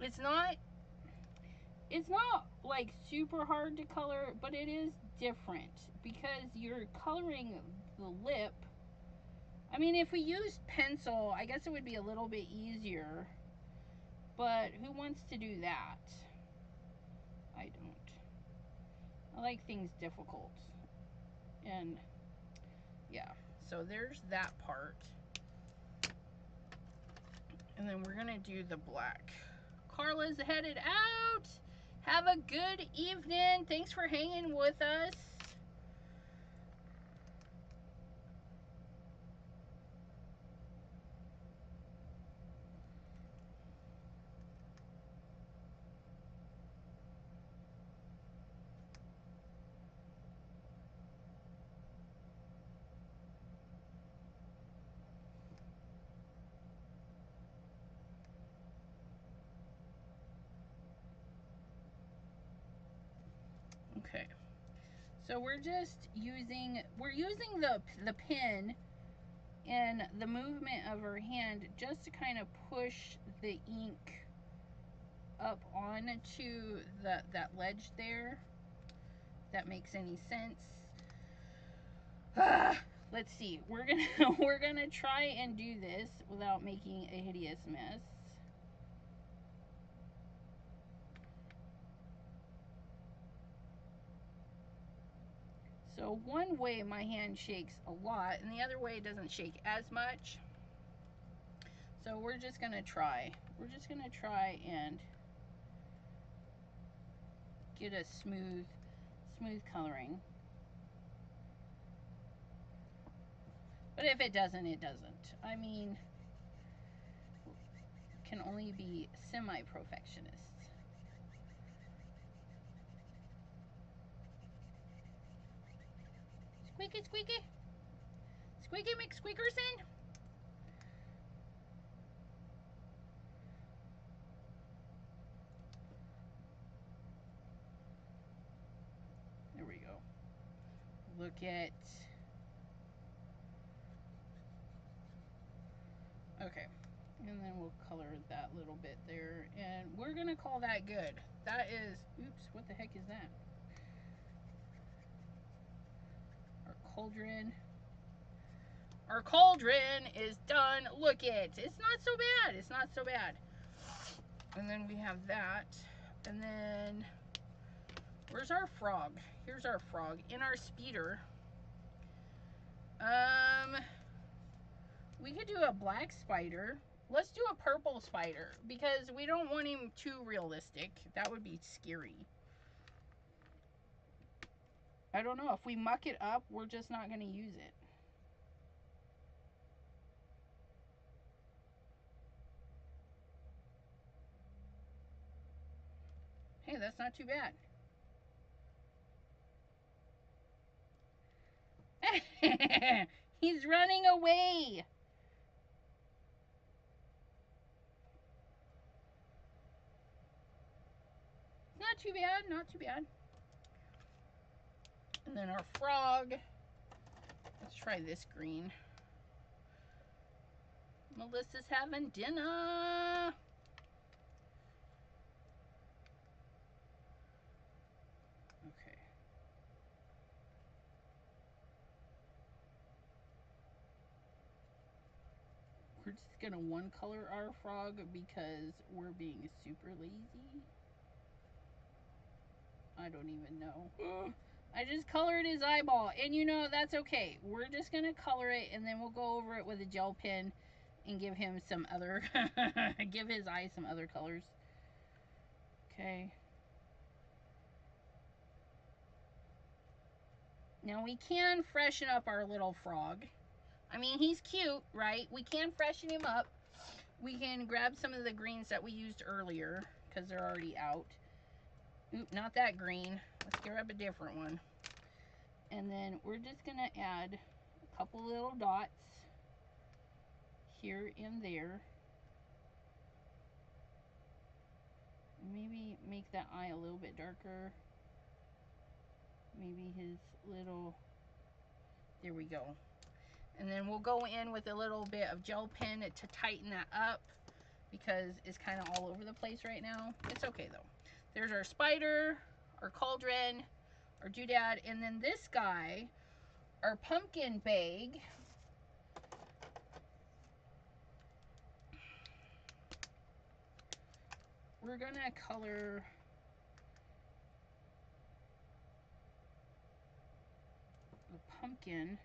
It's not like super hard to color, but it is different because you're coloring the lip. I mean, if we used pencil, I guess it would be a little bit easier, but who wants to do that? I don't. I like things difficult. And yeah, so there's that part. And then we're gonna do the black. Carla's headed out. Have a good evening. Thanks for hanging with us. Okay. So we're using the pen and the movement of her hand just to kind of push the ink up onto that ledge there. If that makes any sense. Let's see. We're gonna try and do this without making a hideous mess. So one way my hand shakes a lot, and the other way it doesn't shake as much. So we're just gonna try. We're just gonna try and get a smooth coloring. But if it doesn't, it doesn't. I mean, can only be semi-perfectionists. Squeaky, squeaky. Squeaky McSqueakerson. look at... Okay. And then we'll color that little bit there. And we're going to call that good. That is... Oops, what the heck is that? Our cauldron. Our cauldron is done. Look it. It's not so bad. It's not so bad. And then we have that. And then... Where's our frog? Here's our frog. In our speeder. We could do a black spider. Let's do a purple spider because we don't want him too realistic. That would be scary. I don't know. If we muck it up, we're just not going to use it. Hey, that's not too bad. He's running away. Not too bad, not too bad. And then our frog. Let's try this green. Melissa's having dinner. Okay. We're just gonna one color our frog because we're being super lazy. I don't even know. I just colored his eyeball, and you know, that's okay. We're just gonna color it, and then we'll go over it with a gel pen and give him some other, give his eyes some other colors. Okay. Now we can freshen up our little frog. I mean, he's cute, right? We can freshen him up. We can grab some of the greens that we used earlier, because they're already out. Oop, not that green. Let's grab a different one. And then we're just going to add a couple little dots here and there. Maybe make that eye a little bit darker. Maybe his little... There we go. And then we'll go in with a little bit of gel pen to tighten that up because it's kind of all over the place right now. It's okay though. There's our spider, our cauldron, our doodad, and then this guy, our pumpkin bag. We're gonna color the pumpkin.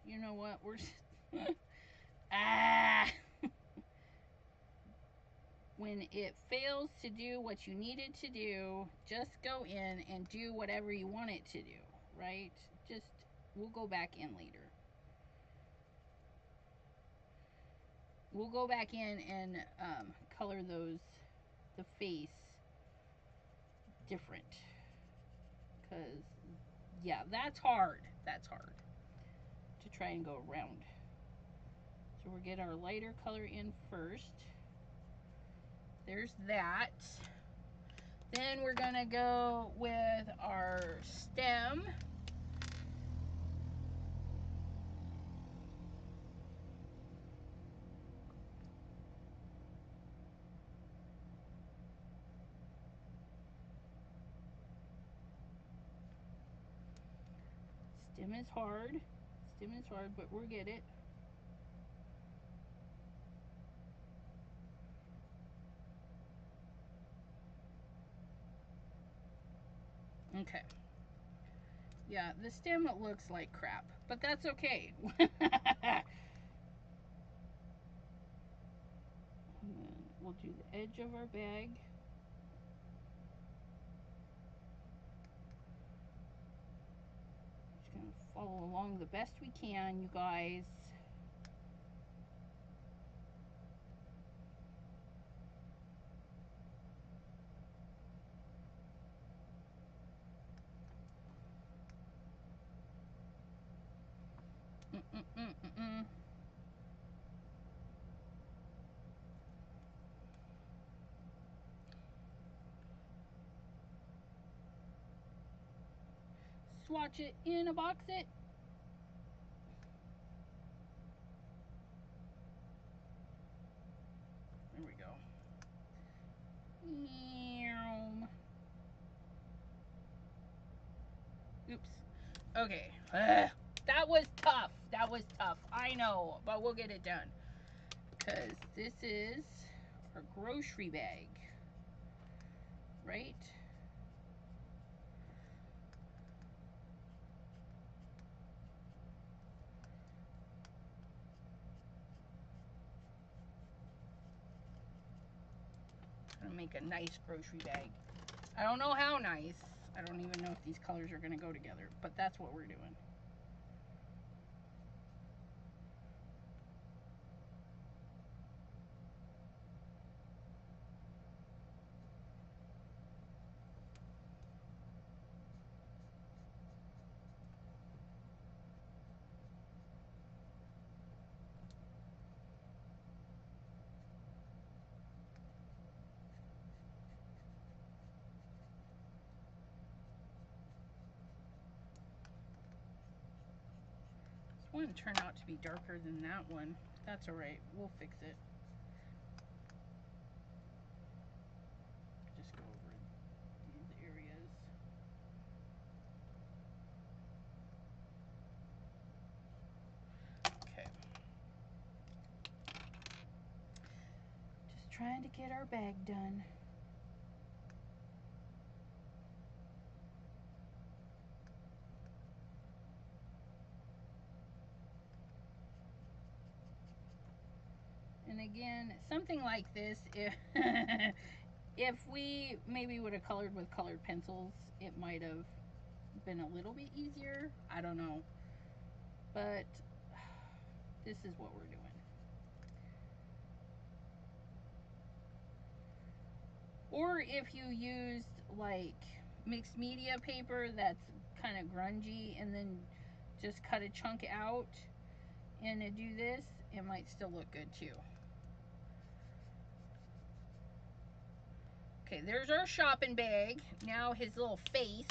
You know what? We're when it fails to do what you need it to do, just go in and do whatever you want it to do, right? Just, we'll go back in later. We'll go back in and color the face different. Because, yeah, that's hard. That's hard to try and go around. So we'll get our lighter color in first. There's that. Then we're gonna go with our stem. Stem is hard. Stem is hard, but we'll get it. Okay. Yeah, the stem looks like crap, but that's okay. We'll do the edge of our bag. Just gonna follow along the best we can, you guys. swatch it in a box it. There we go. Oops. Okay. That was tough. That was tough. I know, but we'll get it done. Because this is our grocery bag. Right? I'm gonna make a nice grocery bag. I don't know how nice. I don't even know if these colors are gonna go together, but that's what we're doing. One turned out to be darker than that one. That's alright. We'll fix it. Just go over these areas. Okay. Just trying to get our bag done. And again, something like this, if we maybe would have colored with colored pencils, it might have been a little bit easier. I don't know. But this is what we're doing. Or if you used like mixed media paper that's kind of grungy and then just cut a chunk out and do this, it might still look good too. Okay, there's our shopping bag. Now his little face.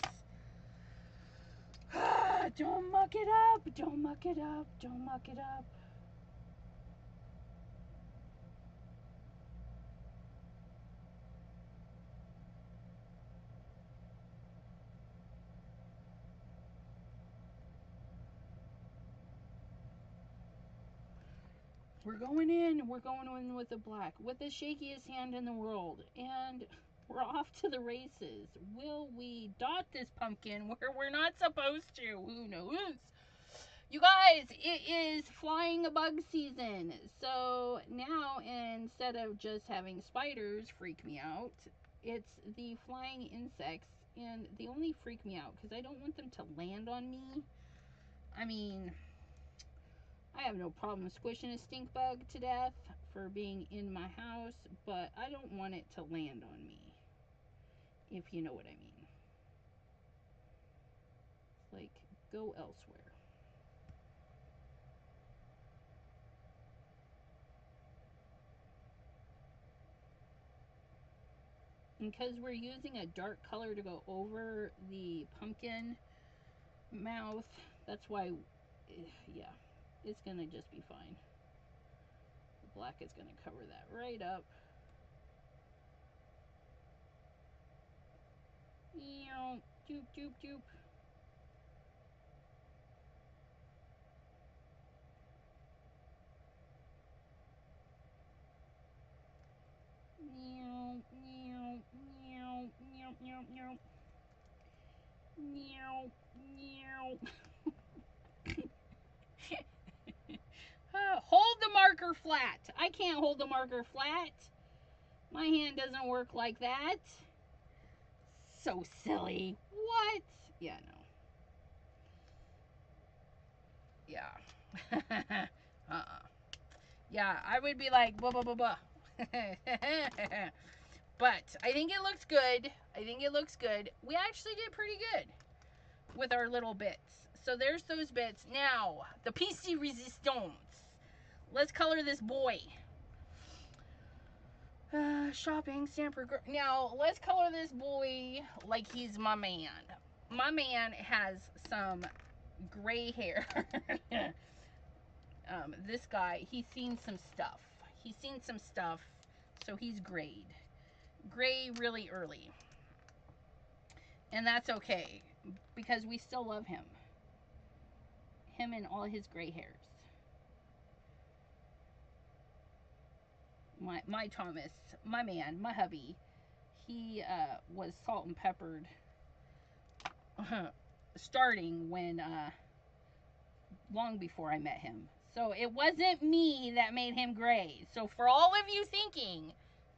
Don't muck it up. Don't muck it up. Don't muck it up. We're going in with the black, with the shakiest hand in the world, and we're off to the races. Will we dot this pumpkin where we're not supposed to? Who knows? You guys, it is flying bug season. So now instead of just having spiders freak me out, it's the flying insects, and they only freak me out because I don't want them to land on me. I mean, I have no problem squishing a stink bug to death for being in my house, but I don't want it to land on me, if you know what I mean. Like, go elsewhere. Because we're using a dark color to go over the pumpkin mouth, that's why, yeah, it's gonna just be fine. The black is gonna cover that right up. Doop, doop, doop. Meow, meow, meow, meow, meow, meow. Meow, meow. Hold the marker flat. I can't hold the marker flat. My hand doesn't work like that. So silly. What? Yeah, no. Yeah. Yeah, I would be like, blah, blah, blah, blah. But I think it looks good. I think it looks good. We actually did pretty good with our little bits. So there's those bits. Now, the piece de resistance. Let's color this boy. Shopping, stamper. Now, let's color this boy like he's my man. my man has some gray hair. This guy, he's seen some stuff. He's seen some stuff, so he's grayed. Gray really early. And that's okay, because we still love him. Him and all his gray hairs. My Thomas, my man, my hubby, he was salt and peppered starting when long before I met him. So it wasn't me that made him gray. So for all of you thinking,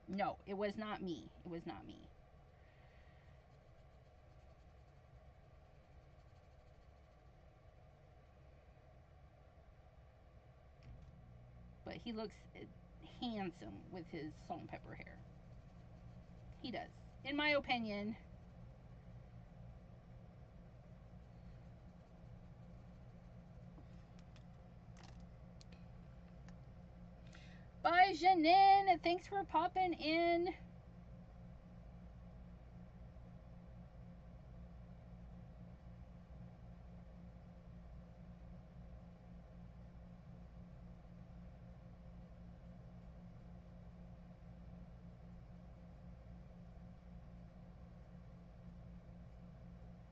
no, it was not me. It was not me. But he looks handsome with his salt and pepper hair. He does. In my opinion. Bye, Janine. Thanks for popping in.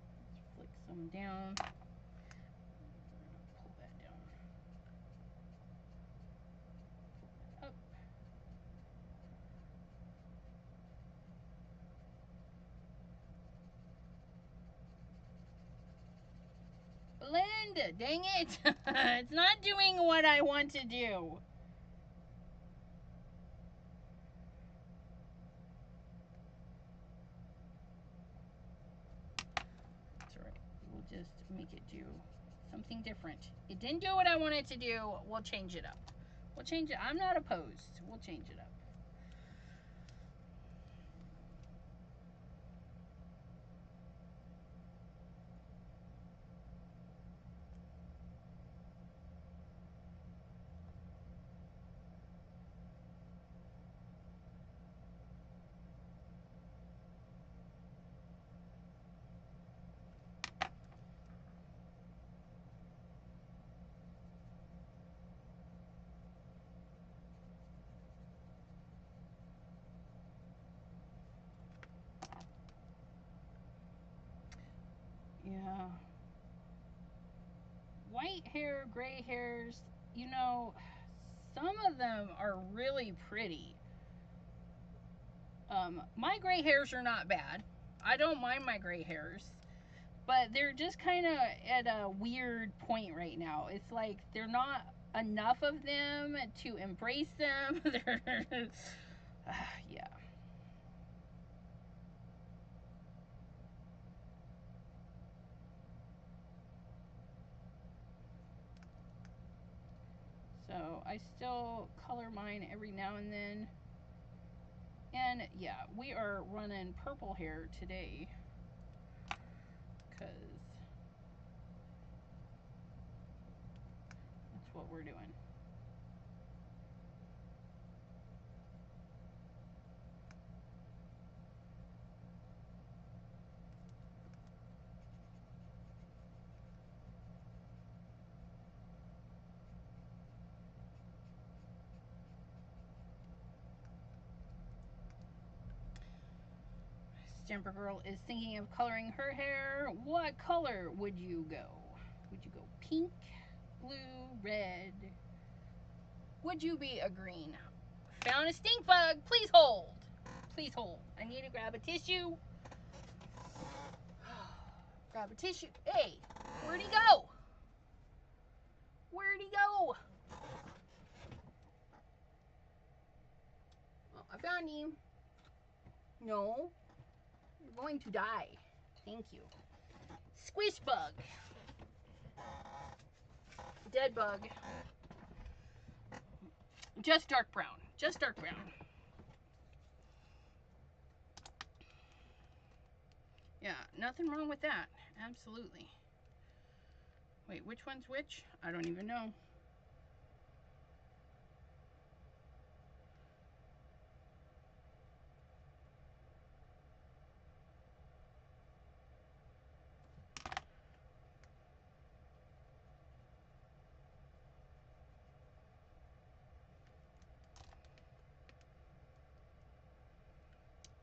Let's flick some down. Pull that down. Up. Blend! Dang it! It's not doing what I want to do. That's alright. We'll just make it do something different. It didn't do what I wanted to do. We'll change it up. We'll change it. I'm not opposed. We'll change it up. Yeah. White hair, gray hairs, you know, some of them are really pretty. My gray hairs are not bad. I don't mind my gray hairs. But they're just kind of at a weird point right now. It's like they're not enough of them to embrace them. Yeah. So I still color mine every now and then. And yeah, we are running purple hair today. Because that's what we're doing. Stamper Girl is thinking of coloring her hair. What color would you go? Would you go pink, blue, red? Would you be a green? Found a stink bug. Please hold. Please hold. I need to grab a tissue. Grab a tissue. Hey, where'd he go? Where'd he go? Oh, I found him. No. You're going to die. Thank you. Squish bug. Dead bug. Just dark brown. Just dark brown. Yeah, nothing wrong with that. Absolutely. Wait, which one's which? I don't even know.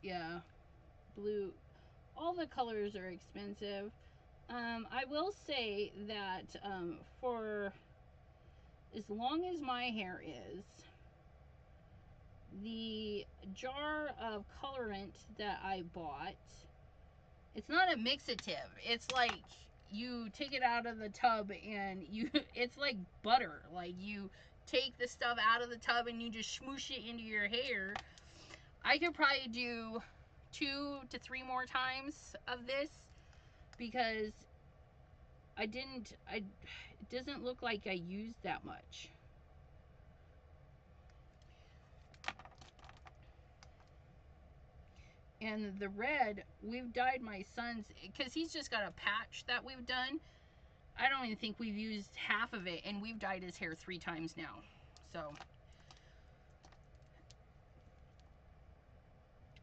Yeah, blue. All the colors are expensive. I will say that for as long as my hair is, the jar of colorant that I bought, it's not a mixative. It's like you take it out of the tub and it's like butter. Like you take the stuff out of the tub and you just smoosh it into your hair. I could probably do 2 to 3 more times of this because it doesn't look like I used that much. And the red, we've dyed my son's, because he's just got a patch that we've done. I don't even think we've used half of it, and we've dyed his hair 3 times now. So,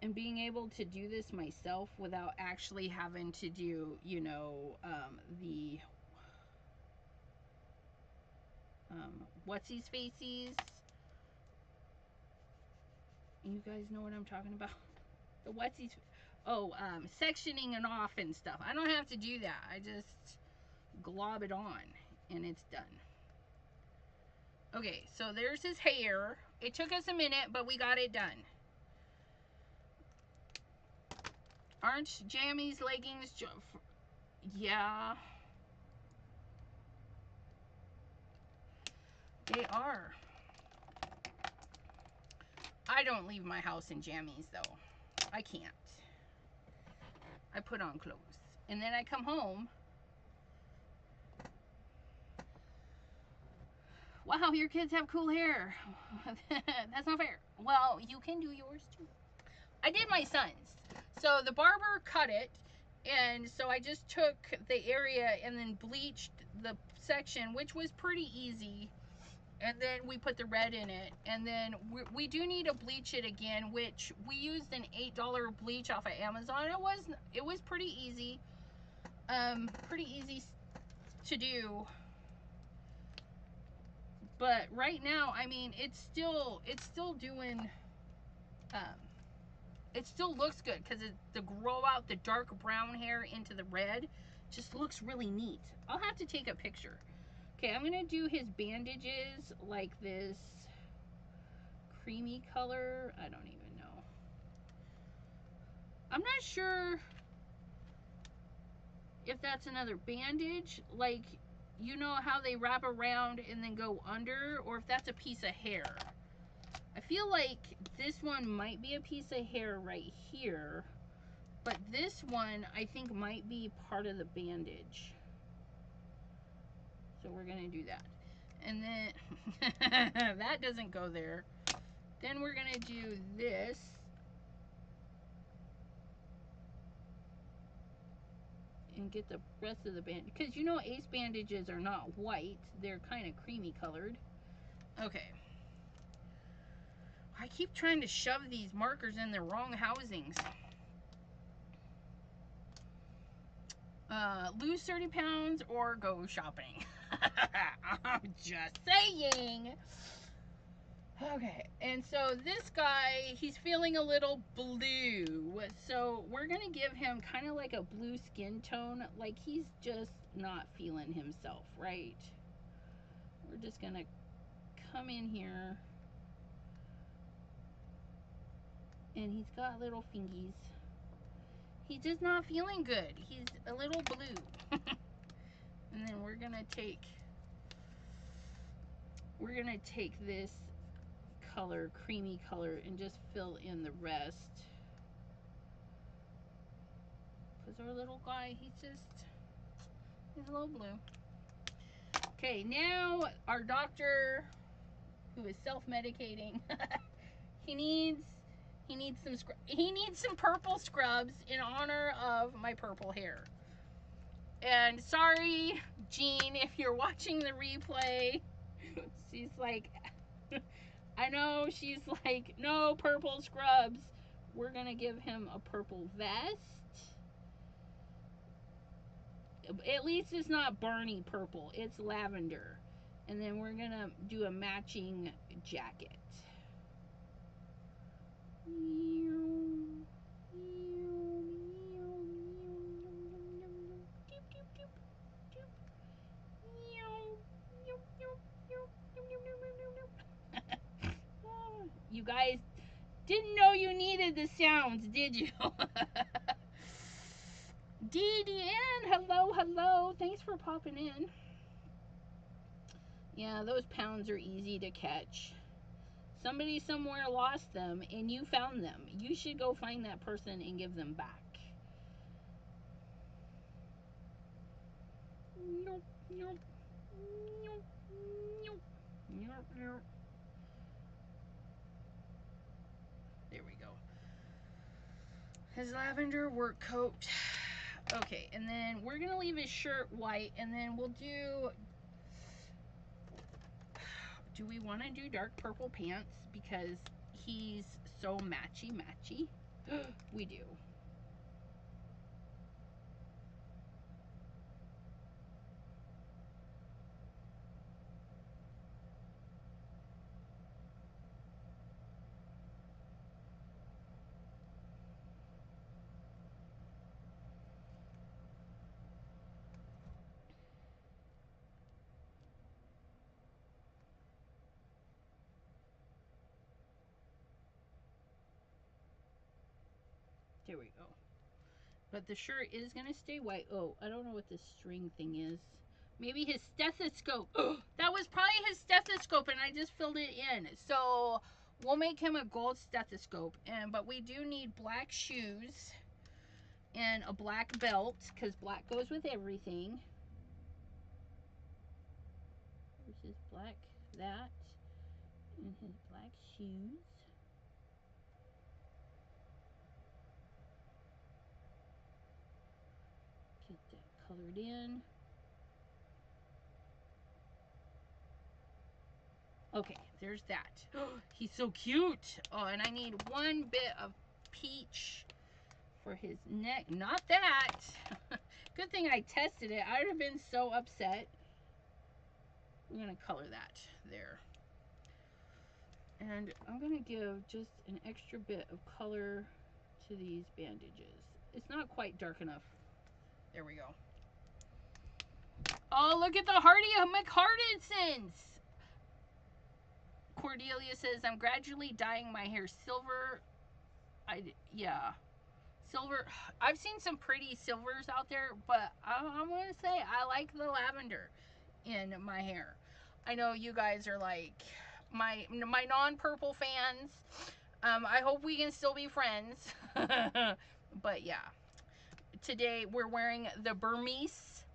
and being able to do this myself without actually having to do, you know, the what's-his-faces. You guys know what I'm talking about? The what's-his... Oh, sectioning it off and stuff. I don't have to do that. I just glob it on, and it's done. Okay, so there's his hair. It took us a minute, but we got it done. Aren't jammies, leggings... Yeah. They are. I don't leave my house in jammies, though. I can't. I put on clothes. And then I come home. Wow, your kids have cool hair. That's not fair. Well, you can do yours, too. I did my son's. So the barber cut it. And so I just took the area and then bleached the section, which was pretty easy. And then we put the red in it. And then we do need to bleach it again, which we used an $8 bleach off of Amazon. It was pretty easy. Pretty easy to do. But right now, I mean, it's still doing, it still looks good because to grow out the dark brown hair into the red just looks really neat. I'll have to take a picture. Okay, I'm gonna do his bandages like this creamy color. I don't even know. I'm not sure if that's another bandage, like, you know how they wrap around and then go under, or if that's a piece of hair. I feel like this one might be a piece of hair right here, but this one I think might be part of the bandage. So we're gonna do that. And then that doesn't go there. Then we're gonna do this. And get the rest of the band, because you know Ace bandages are not white, they're kind of creamy colored. Okay, I keep trying to shove these markers in the wrong housings. Lose 30 pounds or go shopping. I'm just saying. Okay, and so this guy, he's feeling a little blue. So we're going to give him kind of like a blue skin tone. Like he's just not feeling himself, right? We're just going to come in here. And he's got little fingies. He's just not feeling good. He's a little blue. And then we're going to take this color, creamy color, and just fill in the rest. Because our little guy, he's a little blue. Okay, now our doctor, who is self-medicating, he needs some purple scrubs in honor of my purple hair. And sorry, Jean, if you're watching the replay, she's like, I know, she's like, no purple scrubs. We're gonna give him a purple vest. At least it's not Barney purple, it's lavender. And then we're gonna do a matching jacket. You guys didn't know you needed the sounds, did you? DDN, hello, hello. Thanks for popping in. Yeah, those pounds are easy to catch. Somebody somewhere lost them and you found them. You should go find that person and give them back. Nope, nope, nope, nope, nope, nope. There we go. His lavender work coat. Okay, and then we're gonna leave his shirt white, and then we'll do we want to do dark purple pants because he's so matchy? We do. There we go. But the shirt is going to stay white. Oh, I don't know what this string thing is. Maybe his stethoscope. That was probably his stethoscope, and I just filled it in. So we'll make him a gold stethoscope. But we do need black shoes and a black belt, because black goes with everything. There's his black, that, and his black shoes. Get that colored in. Okay, there's that. He's so cute. Oh, and I need one bit of peach for his neck. Not that. Good thing I tested it. I would have been so upset. We're going to color that there. And I'm going to give just an extra bit of color to these bandages. It's not quite dark enough. There we go. Oh, look at the Hardy McHardisons. Cordelia says, I'm gradually dyeing my hair silver. Yeah. Silver. I've seen some pretty silvers out there, but I'm going to say I like the lavender in my hair. I know you guys are like my non-purple fans. I hope we can still be friends. But yeah. Today we're wearing the Burmese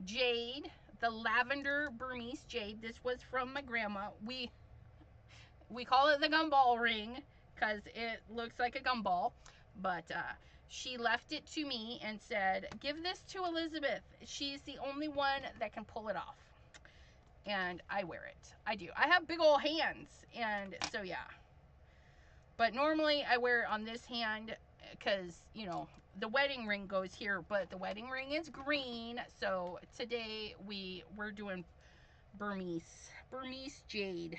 jade, the lavender Burmese jade. This was from my grandma. We call it the gumball ring because it looks like a gumball, but she left it to me and said, give this to Elizabeth. She's the only one that can pull it off. And I wear it. I do. I have big old hands, and so yeah. But normally I wear it on this hand because, you know, the wedding ring goes here, but the wedding ring is green. So today we're doing Burmese jade.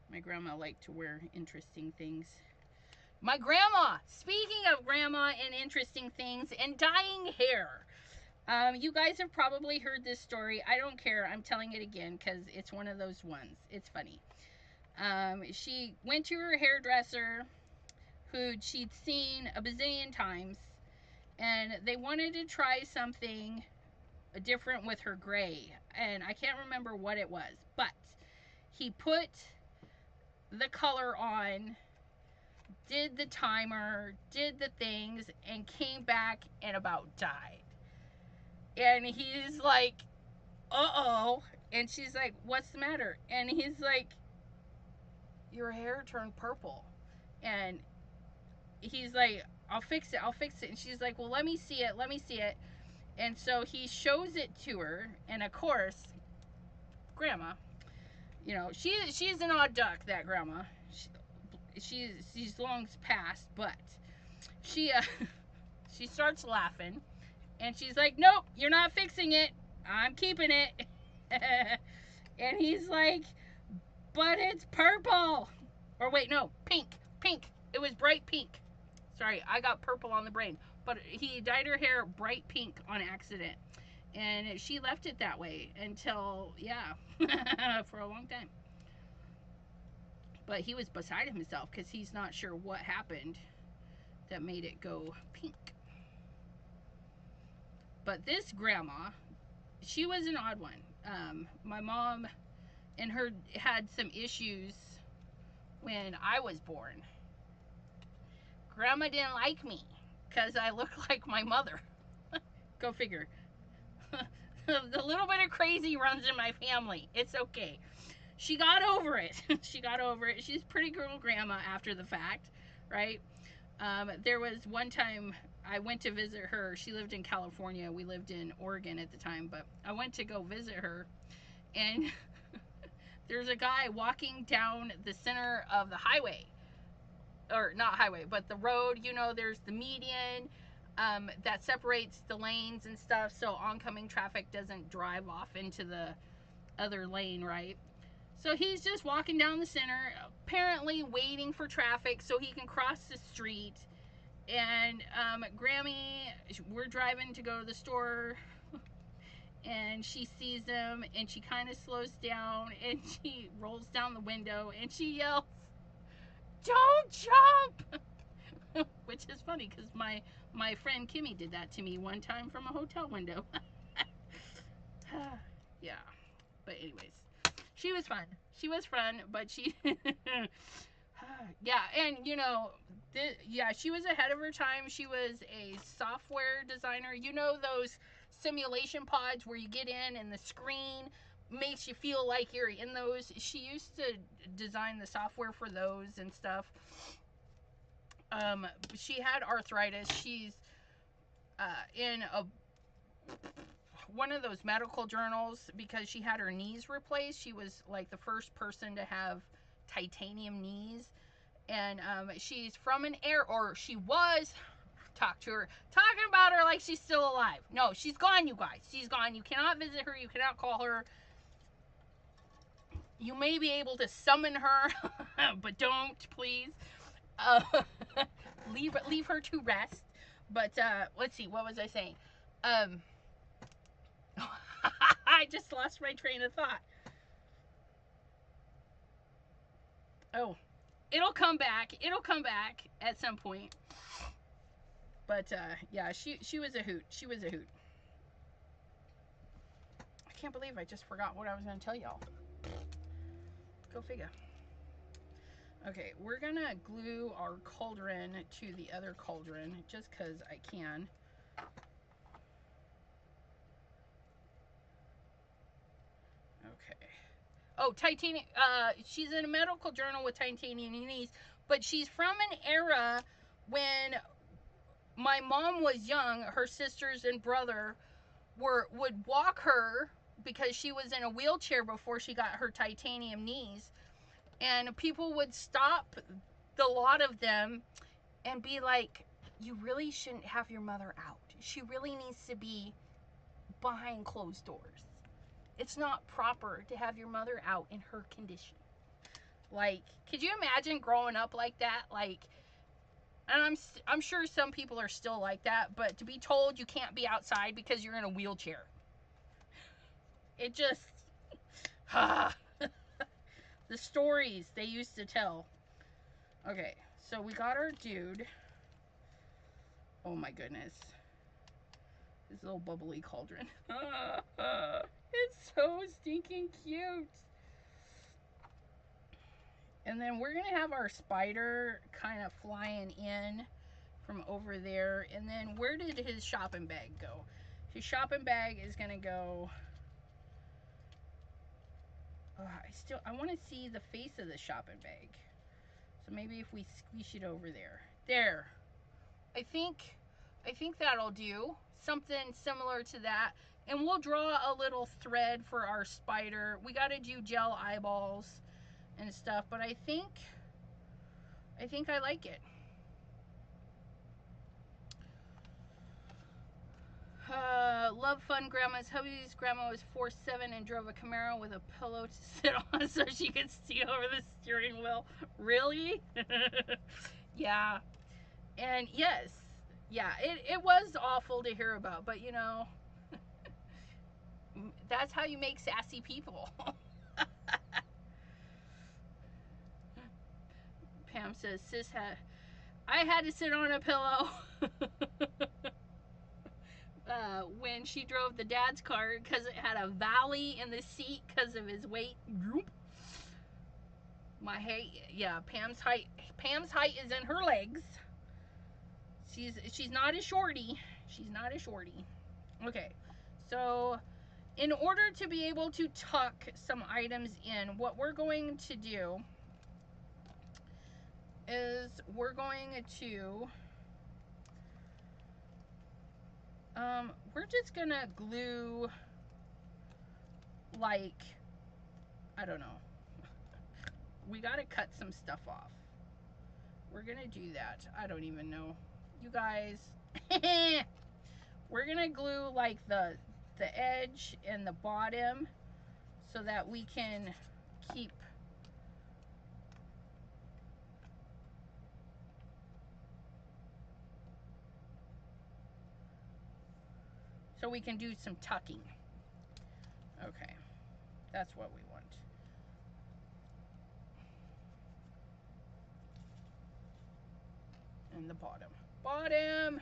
My grandma liked to wear interesting things. My grandma, speaking of grandma and interesting things and dyeing hair. You guys have probably heard this story. I don't care. I'm telling it again because it's one of those ones. It's funny. She went to her hairdresser who she'd seen a bazillion times, and they wanted to try something different with her gray. And I can't remember what it was, but he put the color on, did the timer, did the things, and came back and about died. And he's like, uh-oh. And she's like, what's the matter? And he's like, your hair turned purple. And he's like, I'll fix it. And she's like, well, let me see it. And so he shows it to her. And of course, grandma, you know, she's an odd duck, that grandma. She's long past, but she starts laughing, and she's like, nope, you're not fixing it, I'm keeping it. And he's like, but it's purple, or wait, no, pink, it was bright pink. Sorry, I got purple on the brain, but he dyed her hair bright pink on accident. And she left it that way until, yeah, for a long time. But he was beside himself because he's not sure what happened that made it go pink. But this grandma, she was an odd one. My mom and her had some issues when I was born. Grandma didn't like me because I look like my mother. Go figure. The little bit of crazy runs in my family. It's okay. She got over it. She got over it. She's pretty girl grandma after the fact, right? There was one time I went to visit her. She lived in California. We lived in Oregon at the time, but I went to go visit her, and there's a guy walking down the center of the highway, or not highway, but the road. You know, there's the median that separates the lanes and stuff, so oncoming traffic doesn't drive off into the other lane, right? So he's just walking down the center, apparently waiting for traffic so he can cross the street. And Grammy, we're driving to go to the store, and she sees him, and she kind of slows down, and she rolls down the window, and she yells, "Don't jump!" Which is funny because my friend Kimmy did that to me one time from a hotel window. Yeah, but anyways, she was fun. She was fun, but she, yeah, and you know, yeah, she was ahead of her time. She was a software designer. You know those simulation pods where you get in and the screen makes you feel like you're in those? She used to design the software for those and stuff. She had arthritis. She's in one of those medical journals because she had her knees replaced. She was like the first person to have titanium knees, and she's from an or she was. Talk to her, talking about her like she's still alive. No, she's gone, you guys. She's gone. You cannot visit her. You cannot call her. You may be able to summon her, but don't, please. Uh, leave her to rest. But let's see, what was I saying? I just lost my train of thought. Oh, it'll come back. It'll come back at some point. But yeah, she was a hoot. She was a hoot. I can't believe I just forgot what I was going to tell y'all. Go figure. Okay, we're going to glue our cauldron to the other cauldron just because I can. Okay. Oh, titanium. She's in a medical journal with titanium knees, but she's from an era when my mom was young. Her sisters and brother would walk her because she was in a wheelchair before she got her titanium knees, and people would stop the lot of them and be like, "You really shouldn't have your mother out. She really needs to be behind closed doors. It's not proper to have your mother out in her condition." Like, could you imagine growing up like that? Like, and I'm sure some people are still like that, but to be told you can't be outside because you're in a wheelchair. It just, the stories they used to tell. Okay, so we got our dude. Oh my goodness. This little bubbly cauldron. It's so stinking cute. And then we're gonna have our spider kind of flying in from over there. And then where did his shopping bag go? His shopping bag is gonna go. I want to see the face of the shopping bag. So maybe if we squish it over there. There. I think that'll do. Something similar to that. And we'll draw a little thread for our spider. We got to do gel eyeballs and stuff, but I think I like it. Love fun grandma's hubby's grandma was 4'7" and drove a Camaro with a pillow to sit on so she could see over the steering wheel. Really? Yeah. And yes, yeah, it was awful to hear about, but you know, That's how you make sassy people. Pam says, sis I had to sit on a pillow when she drove the dad's car because it had a valley in the seat because of his weight. My height, yeah, Pam's height is in her legs. She's not a shorty. She's not a shorty. Okay, so in order to be able to tuck some items in, what we're going to do is we're going to we're just gonna glue, like, I don't know, we gotta cut some stuff off. We're gonna do that. I don't even know, you guys. We're gonna glue like the edge and the bottom so that we can keep so we can do some tucking. Okay, that's what we want. And the bottom. Bottom!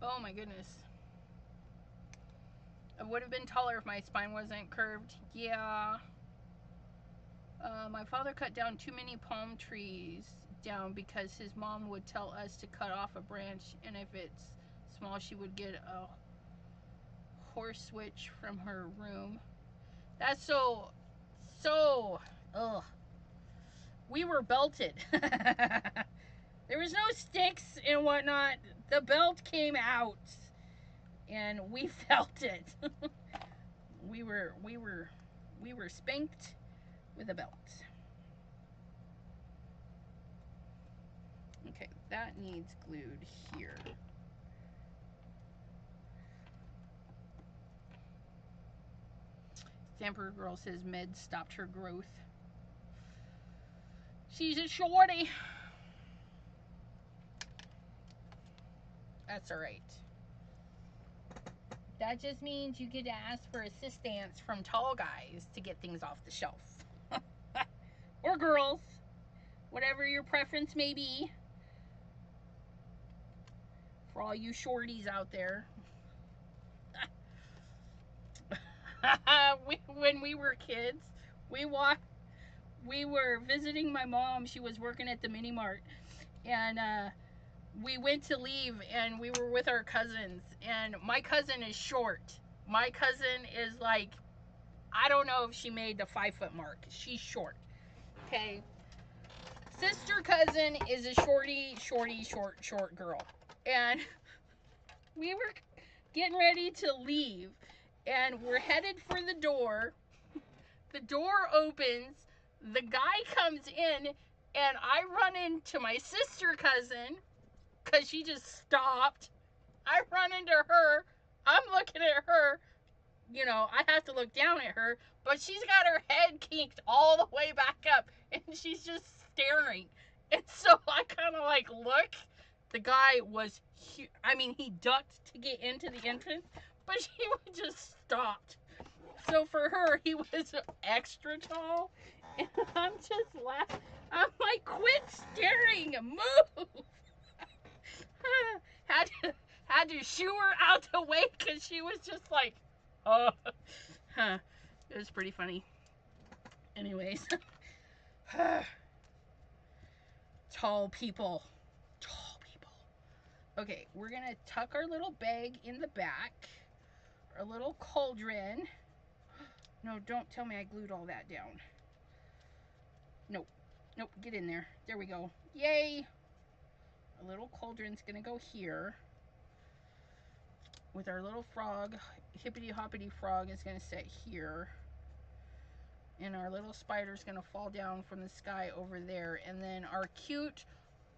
Oh my goodness. I would have been taller if my spine wasn't curved. Yeah. My father cut down too many palm trees down because his mom would tell us to cut off a branch, and if it's small she would get a horse switch from her room. That's so ugh. We were belted. There was no sticks and whatnot. The belt came out and we felt it. we were spanked with a belt. Okay, that needs glued here. Stamper Girl says meds stopped her growth. She's a shorty. That's alright. That just means you get to ask for assistance from tall guys to get things off the shelf. Or girls. Whatever your preference may be. For all you shorties out there. When we were kids, we were visiting my mom. She was working at the mini mart, and we went to leave, and we were with our cousins, and my cousin is short. My cousin is like, I don't know if she made the 5-foot mark. She's short. Okay. Sister cousin is a short girl. And we were getting ready to leave, and we're headed for the door. The door opens, the guy comes in, and I run into my sister cousin because she just stopped. I run into her. I'm looking at her. You know, I have to look down at her, but she's got her head kinked all the way back up, and she's just staring. And so I kind of like look. The guy was, I mean, he ducked to get into the entrance, but he just stopped. So for her, he was extra tall, and I'm just laughing. I'm like, quit staring, move. had to shoo her out the way because she was just like, oh, it was pretty funny. Anyways, tall people. Okay, we're gonna tuck our little bag in the back, our little cauldron. No, don't tell me I glued all that down. Nope, get in there. There we go. Yay! Our little cauldron's gonna go here. With our little frog, hippity hoppity frog is gonna sit here. And our little spider's gonna fall down from the sky over there. And then our cute,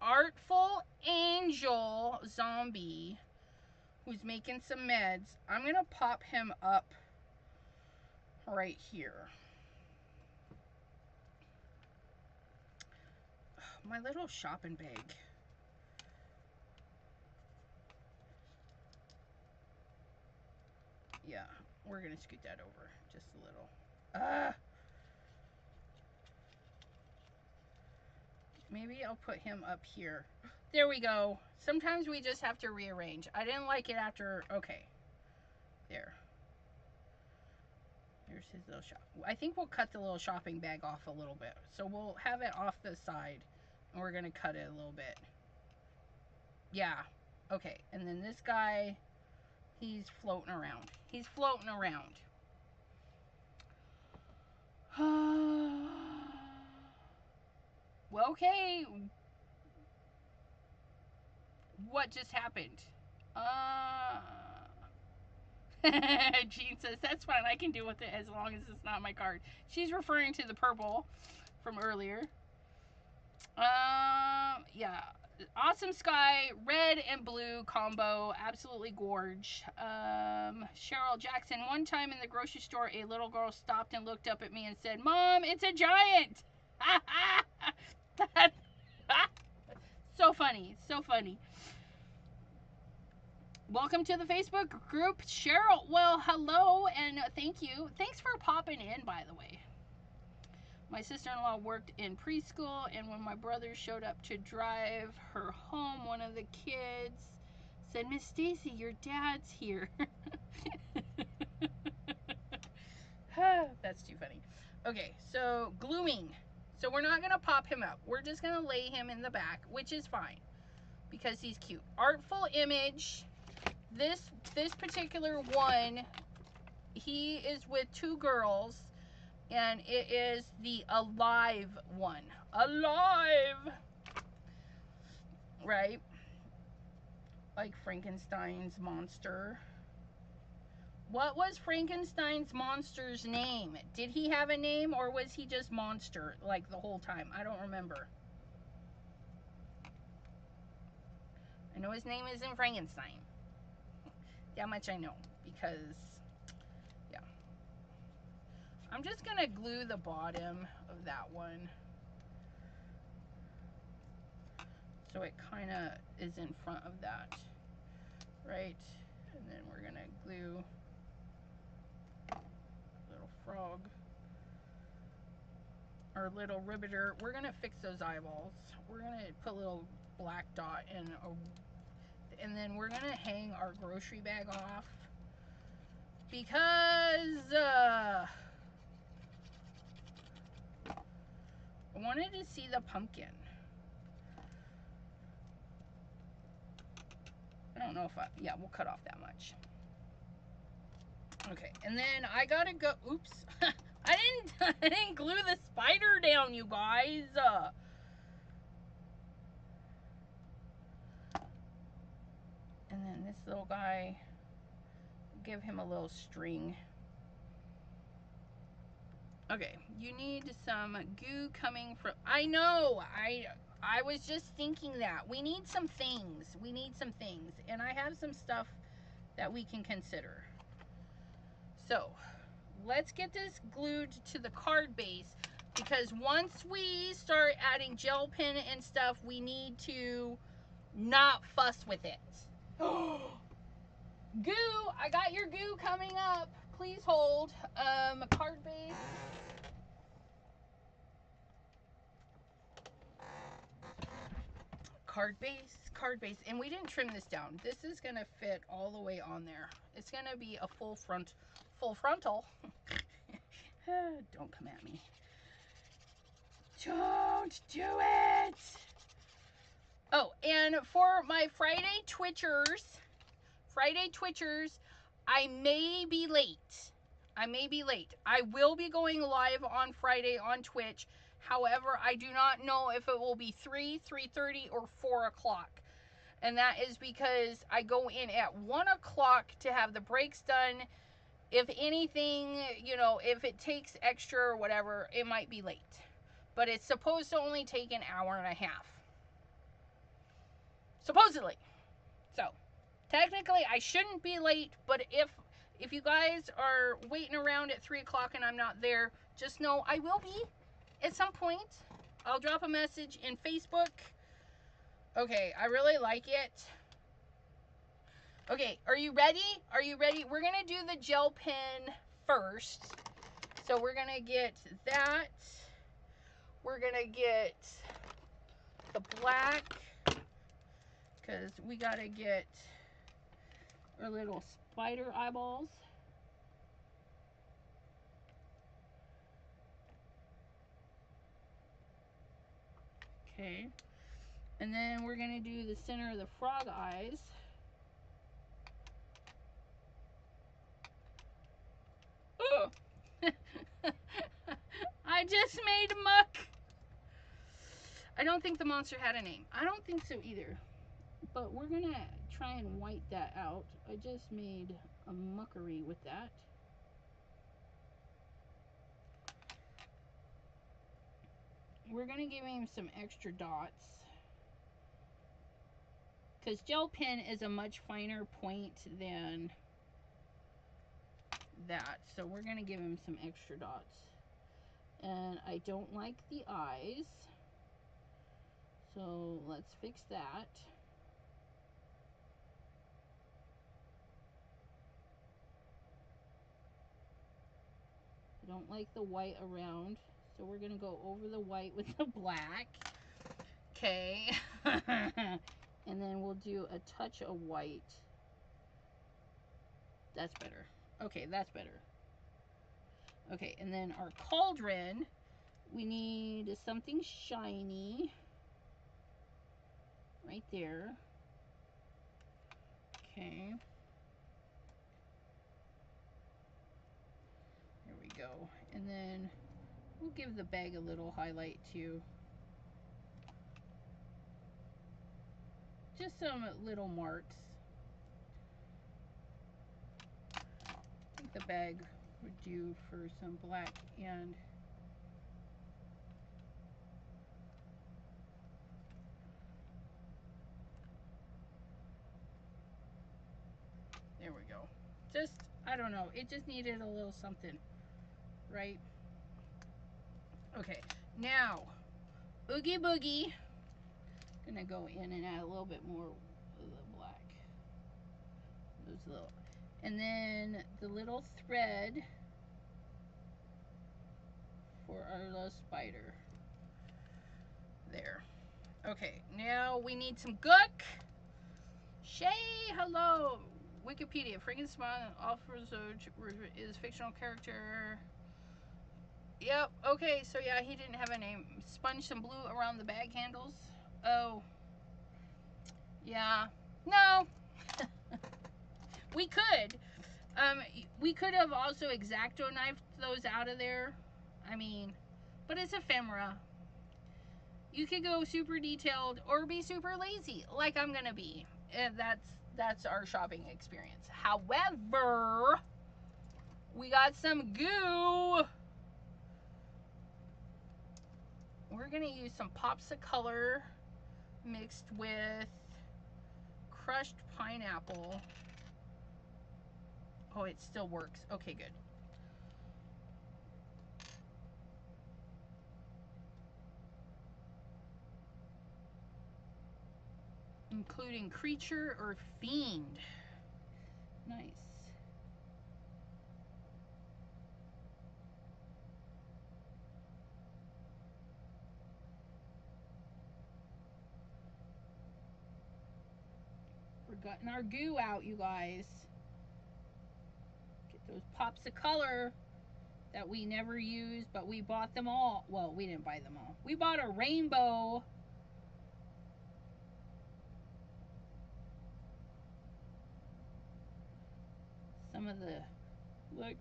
artful angel zombie who's making some meds. I'm going to pop him up right here. My little shopping bag. Yeah, we're going to scoot that over just a little. Maybe I'll put him up here. There we go. Sometimes we just have to rearrange. I didn't like it after. Okay. There. Here's his little shop. I think we'll cut the little shopping bag off a little bit. So we'll have it off the side. And we're going to cut it a little bit. Yeah. Okay. And then this guy, he's floating around. He's floating around. Well, okay. What just happened? Jean says, that's fine. I can deal with it as long as it's not my card. She's referring to the purple from earlier. Yeah. Awesome sky, red and blue combo. Absolutely gorge. Cheryl Jackson, one time in the grocery store, a little girl stopped and looked up at me and said, Mom, it's a giant. So funny. So funny. Welcome to the Facebook group, Cheryl. Well, hello and thank you. Thanks for popping in, by the way. My sister-in-law worked in preschool, and when my brother showed up to drive her home, one of the kids said, Miss Stacy, your dad's here. That's too funny. Okay, so gluing. So we're not going to pop him up. We're just going to lay him in the back, which is fine because he's cute. Artful Image. This particular one, he is with two girls, and it is the Alive one. Alive! Right? Like Frankenstein's monster. What was Frankenstein's monster's name? Did he have a name, or was he just monster like the whole time? I don't remember. I know his name isn't Frankenstein. That much I know, because, yeah. I'm just going to glue the bottom of that one, so it kind of is in front of that, right? And then we're going to glue little frog, our little ribbeter. We're going to fix those eyeballs. We're going to put a little black dot in, and then we're going to hang our grocery bag off, because I wanted to see the pumpkin. I don't know if yeah, we'll cut off that much. Okay, and then I gotta go, oops. I didn't glue the spider down, you guys. And then this little guy, give him a little string. Okay, you need some goo coming from, I know, I was just thinking that. We need some things. We need some things. And I have some stuff that we can consider. So, let's get this glued to the card base, because once we start adding gel pen and stuff, we need to not fuss with it. Goo! I got your goo coming up. Please hold. Card base. Card base, and we didn't trim this down. This is gonna fit all the way on there. It's gonna be a full frontal. Don't come at me. Don't do it. Oh, and for my Friday Twitchers, I may be late. I will be going live on Friday on Twitch. However, I do not know if it will be 3, 3:30, or 4 o'clock. And that is because I go in at 1 o'clock to have the breaks done. If anything, you know, if it takes extra or whatever, it might be late. But it's supposed to only take an hour and a half. Supposedly. So, Technically, I shouldn't be late, but if you guys are waiting around at 3 o'clock and I'm not there, just know I will be at some point. I'll drop a message in Facebook. Okay, I really like it. Okay, are you ready? Are you ready? We're going to do the gel pen first. So we're going to get that. We're going to get the black, because we got to get our little spider eyeballs. Okay. And then we're going to do the center of the frog eyes. Oh! I just made muck. I don't think the monster had a name. I don't think so either. But we're going to try and white that out. I just made a muckery with that. We're going to give him some extra dots, because gel pen is a much finer point than that. So we're going to give him some extra dots. And I don't like the eyes, so let's fix that. I don't like the white around, so we're going to go over the white with the black. Okay. And then we'll do a touch of white. That's better. Okay, that's better. Okay, and then our cauldron, we need something shiny. Right there. Okay. There we go. And then we'll give the bag a little highlight too. Just some little marks. I think the bag would do for some black and there we go. Just, I don't know, it just needed a little something, right? Okay, now, Oogie Boogie. Gonna go in and add a little bit more of the black. Those little, and then the little thread for our little spider. There. Okay, now we need some gook. Shay, hello. Wikipedia, Frankenstein offers is fictional character. Yep, okay, so yeah, he didn't have a name. Sponge some blue around the bag handles. Oh. Yeah. No. We could. We could have also X-Acto knifed those out of there. I mean, but it's ephemera. You could go super detailed or be super lazy, like I'm gonna be. And that's our shopping experience. However, we got some goo. We're gonna use some pops of color mixed with crushed pineapple. Oh, it still works. Okay, good. Including creature or fiend. Nice. We're getting our goo out, you guys. Get those pops of color that we never used, but we bought them all. Well, we didn't buy them all. We bought a rainbow. Some of the, look.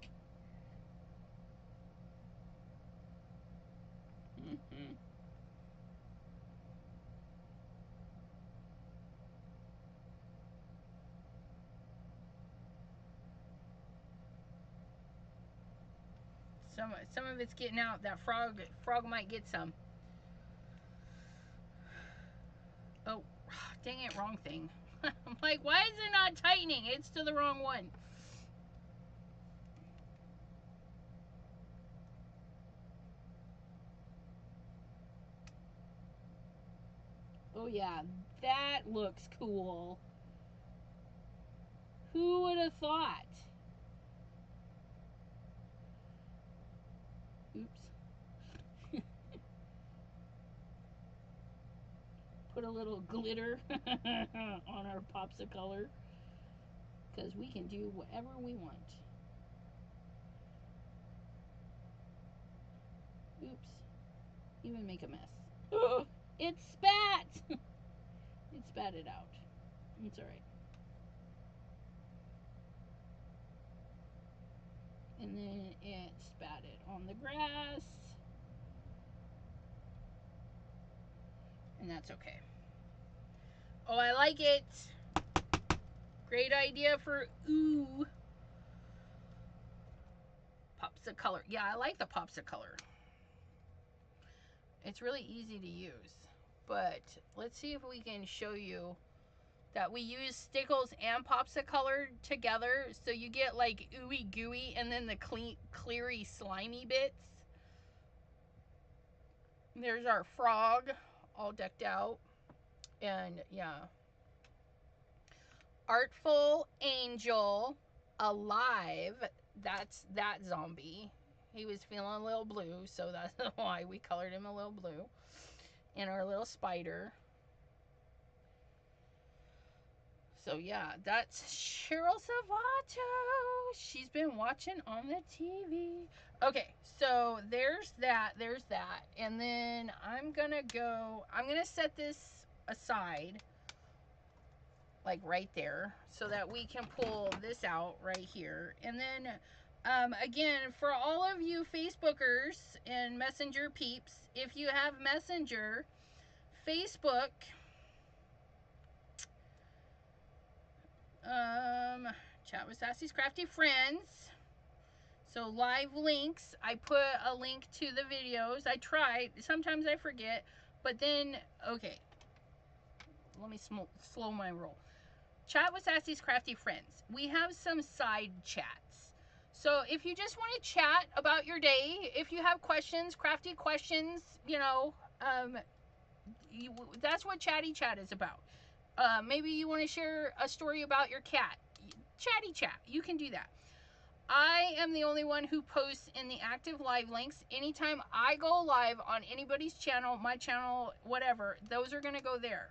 Some of it's getting out. That frog might get some. Oh, dang it, wrong thing. I'm like, why is it not tightening? It's to the wrong one. Oh yeah, that looks cool. Who would have thought? Oops. Put a little glitter on our popsicle, because we can do whatever we want. Oops. Even make a mess. It spat! It spat it out. It's alright. And then it spat it on the grass. And that's okay. Oh, I like it. Great idea for ooh. Popsicle. Yeah, I like the popsicle. It's really easy to use. But let's see if we can show you that we use stickles and popsicle together, so you get like ooey gooey and then the cleary slimy bits. There's our frog all decked out. And yeah, Artful Angel Alive, that's that zombie. He was feeling a little blue, so that's why we colored him a little blue. And our little spider. So yeah, that's Cheryl Savato. She's been watching on the TV. Okay, so there's that. And then I'm gonna set this aside, like right there, so that we can pull this out right here. And then again, for all of you Facebookers and Messenger peeps, if you have Messenger, Facebook, chat with Sassy's Crafty Friends. So live links, I put a link to the videos. I try, sometimes I forget, but then, okay, let me slow my roll. Chat with Sassy's Crafty Friends. We have some side chats. So if you just want to chat about your day, if you have questions, crafty questions, you know, that's what Chatty Chat is about. Maybe you want to share a story about your cat. Chatty Chat, you can do that. I am the only one who posts in the active live links. Anytime I go live on anybody's channel, my channel, whatever, those are going to go there.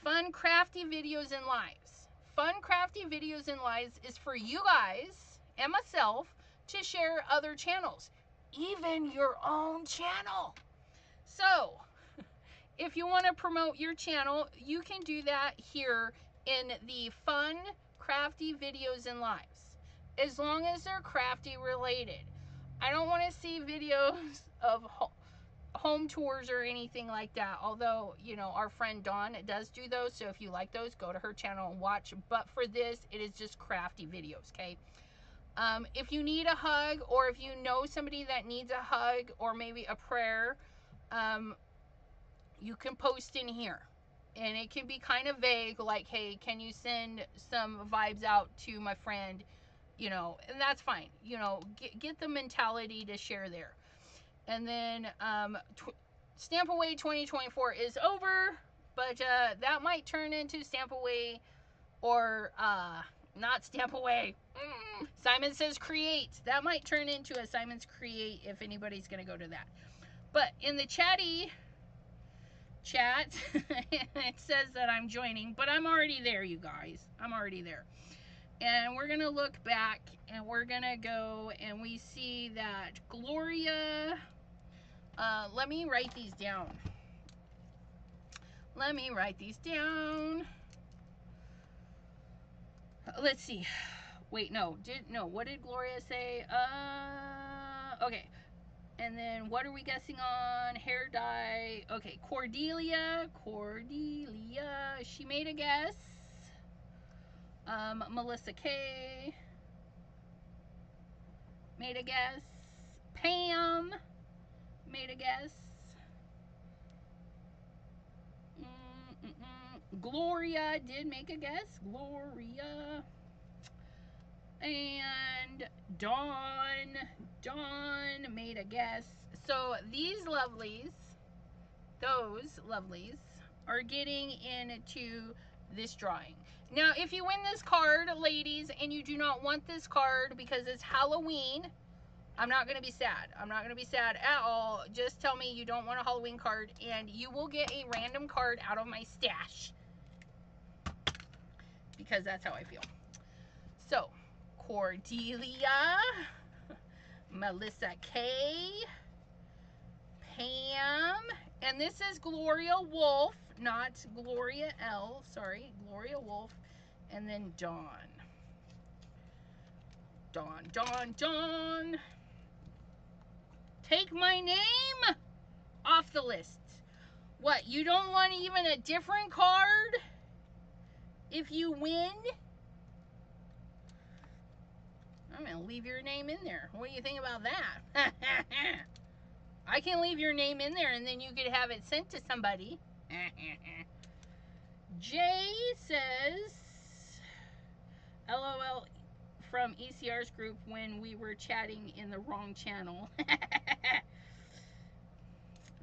Fun crafty videos and lives. Fun crafty videos and lives is for you guys and myself to share other channels, even your own channel. So if you want to promote your channel, you can do that here in the fun crafty videos and lives, as long as they're crafty related. I don't want to see videos of home tours or anything like that, although, you know, our friend Dawn does do those, so if you like those, go to her channel and watch. But for this, it is just crafty videos, okay? If you need a hug, or if you know somebody that needs a hug, or maybe a prayer, you can post in here. And it can be kind of vague, like, hey, can you send some vibes out to my friend, you know, and that's fine. You know, get the mentality to share there. And then Stamp Away 2024 is over, but that might turn into Stamp Away, or not Stamp Away. Simon Says Create. That might turn into a Simon's Create if anybody's going to go to that. But in the chatty chat, it says that I'm joining, but I'm already there, you guys. I'm already there. And we're going to look back, and we're going to go, and we see that Gloria... let me write these down. Let's see. Wait, no. What did Gloria say? Okay. And then what are we guessing on? Hair dye. Okay, Cordelia. She made a guess. Melissa K made a guess. Pam made a guess. Gloria did make a guess. Gloria. And Dawn made a guess. So these lovelies, those lovelies, are getting into this drawing. Now, if you win this card, ladies, and you do not want this card because it's Halloween, I'm not going to be sad. I'm not going to be sad at all. Just tell me you don't want a Halloween card, and you will get a random card out of my stash. Because that's how I feel. So, Cordelia, Melissa K, Pam, and this is Gloria Wolf, not Gloria L, sorry, Gloria Wolf, and then Dawn. Dawn. Take my name off the list. What, you don't want even a different card if you win? I'm going to leave your name in there. What do you think about that? I can leave your name in there and then you could have it sent to somebody. Jay says, LOL from ECR's group when we were chatting in the wrong channel.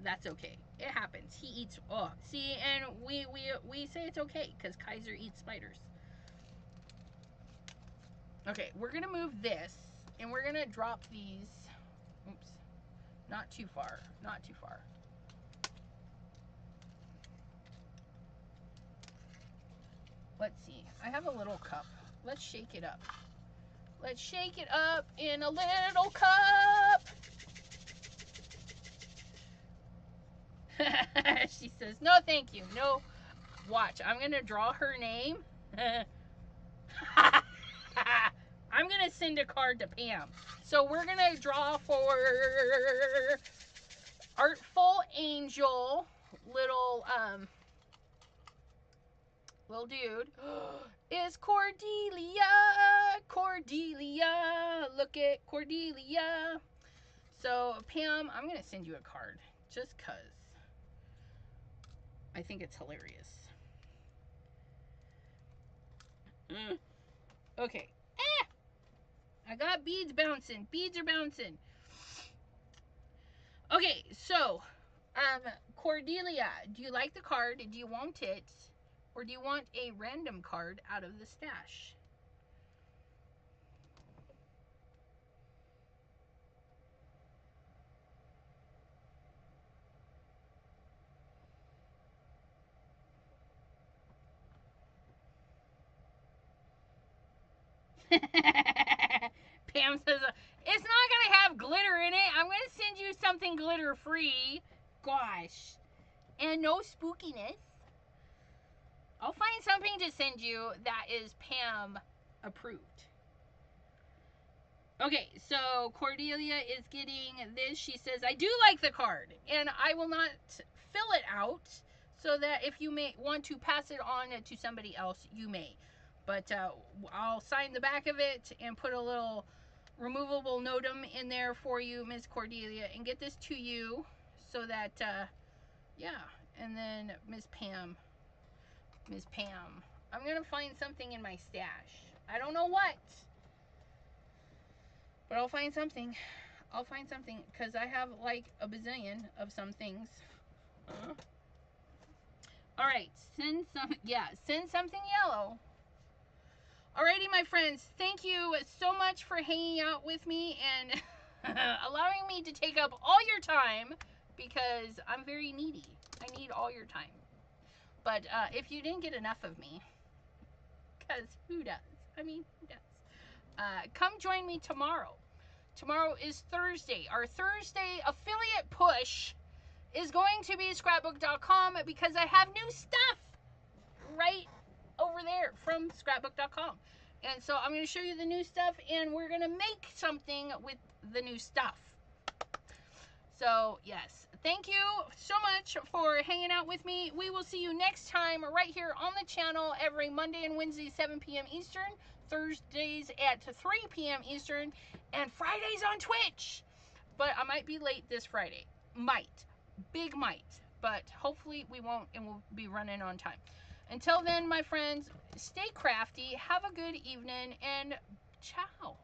That's okay. It happens. He eats, oh, see, and we say it's okay because Kaiser eats spiders. Okay, we're going to move this, and we're going to drop these. Oops. Not too far. Not too far. Let's see. I have a little cup. Let's shake it up. Let's shake it up in a little cup. She says, no, thank you. No. Watch. I'm going to draw her name. I'm going to send a card to Pam. So we're going to draw for Artful Angel, little dude, is Cordelia. Cordelia. Look at Cordelia. So, Pam, I'm going to send you a card just because I think it's hilarious. Okay. I got beads bouncing. Beads are bouncing. Okay, so, Cordelia, do you like the card? Do you want it? Or do you want a random card out of the stash? Pam says, it's not going to have glitter in it. I'm going to send you something glitter-free. Gosh. And no spookiness. I'll find something to send you that is Pam approved. Okay, so Cordelia is getting this. She says, I do like the card, and I will not fill it out so that if you may want to pass it on to somebody else, you may. But I'll sign the back of it and put a little removable notum in there for you, Miss Cordelia, and get this to you so that, yeah. And then Miss Pam, I'm going to find something in my stash. I don't know what, but I'll find something. I'll find something because I have like a bazillion of some things. All right, send something yellow. Alrighty, my friends, thank you so much for hanging out with me and allowing me to take up all your time because I'm very needy. I need all your time. But if you didn't get enough of me, because who does? I mean, who does? Come join me tomorrow. Tomorrow is Thursday. Our Thursday affiliate push is going to be scrapbook.com because I have new stuff right over there from scrapbook.com. And so I'm going to show you the new stuff and we're going to make something with the new stuff. So, yes. Thank you so much for hanging out with me. We will see you next time right here on the channel every Monday and Wednesday, 7 p.m. Eastern, Thursdays at 3 p.m. Eastern, and Fridays on Twitch. But I might be late this Friday. Might. Big might. But hopefully we won't and we'll be running on time. Until then, my friends, stay crafty, have a good evening, and ciao.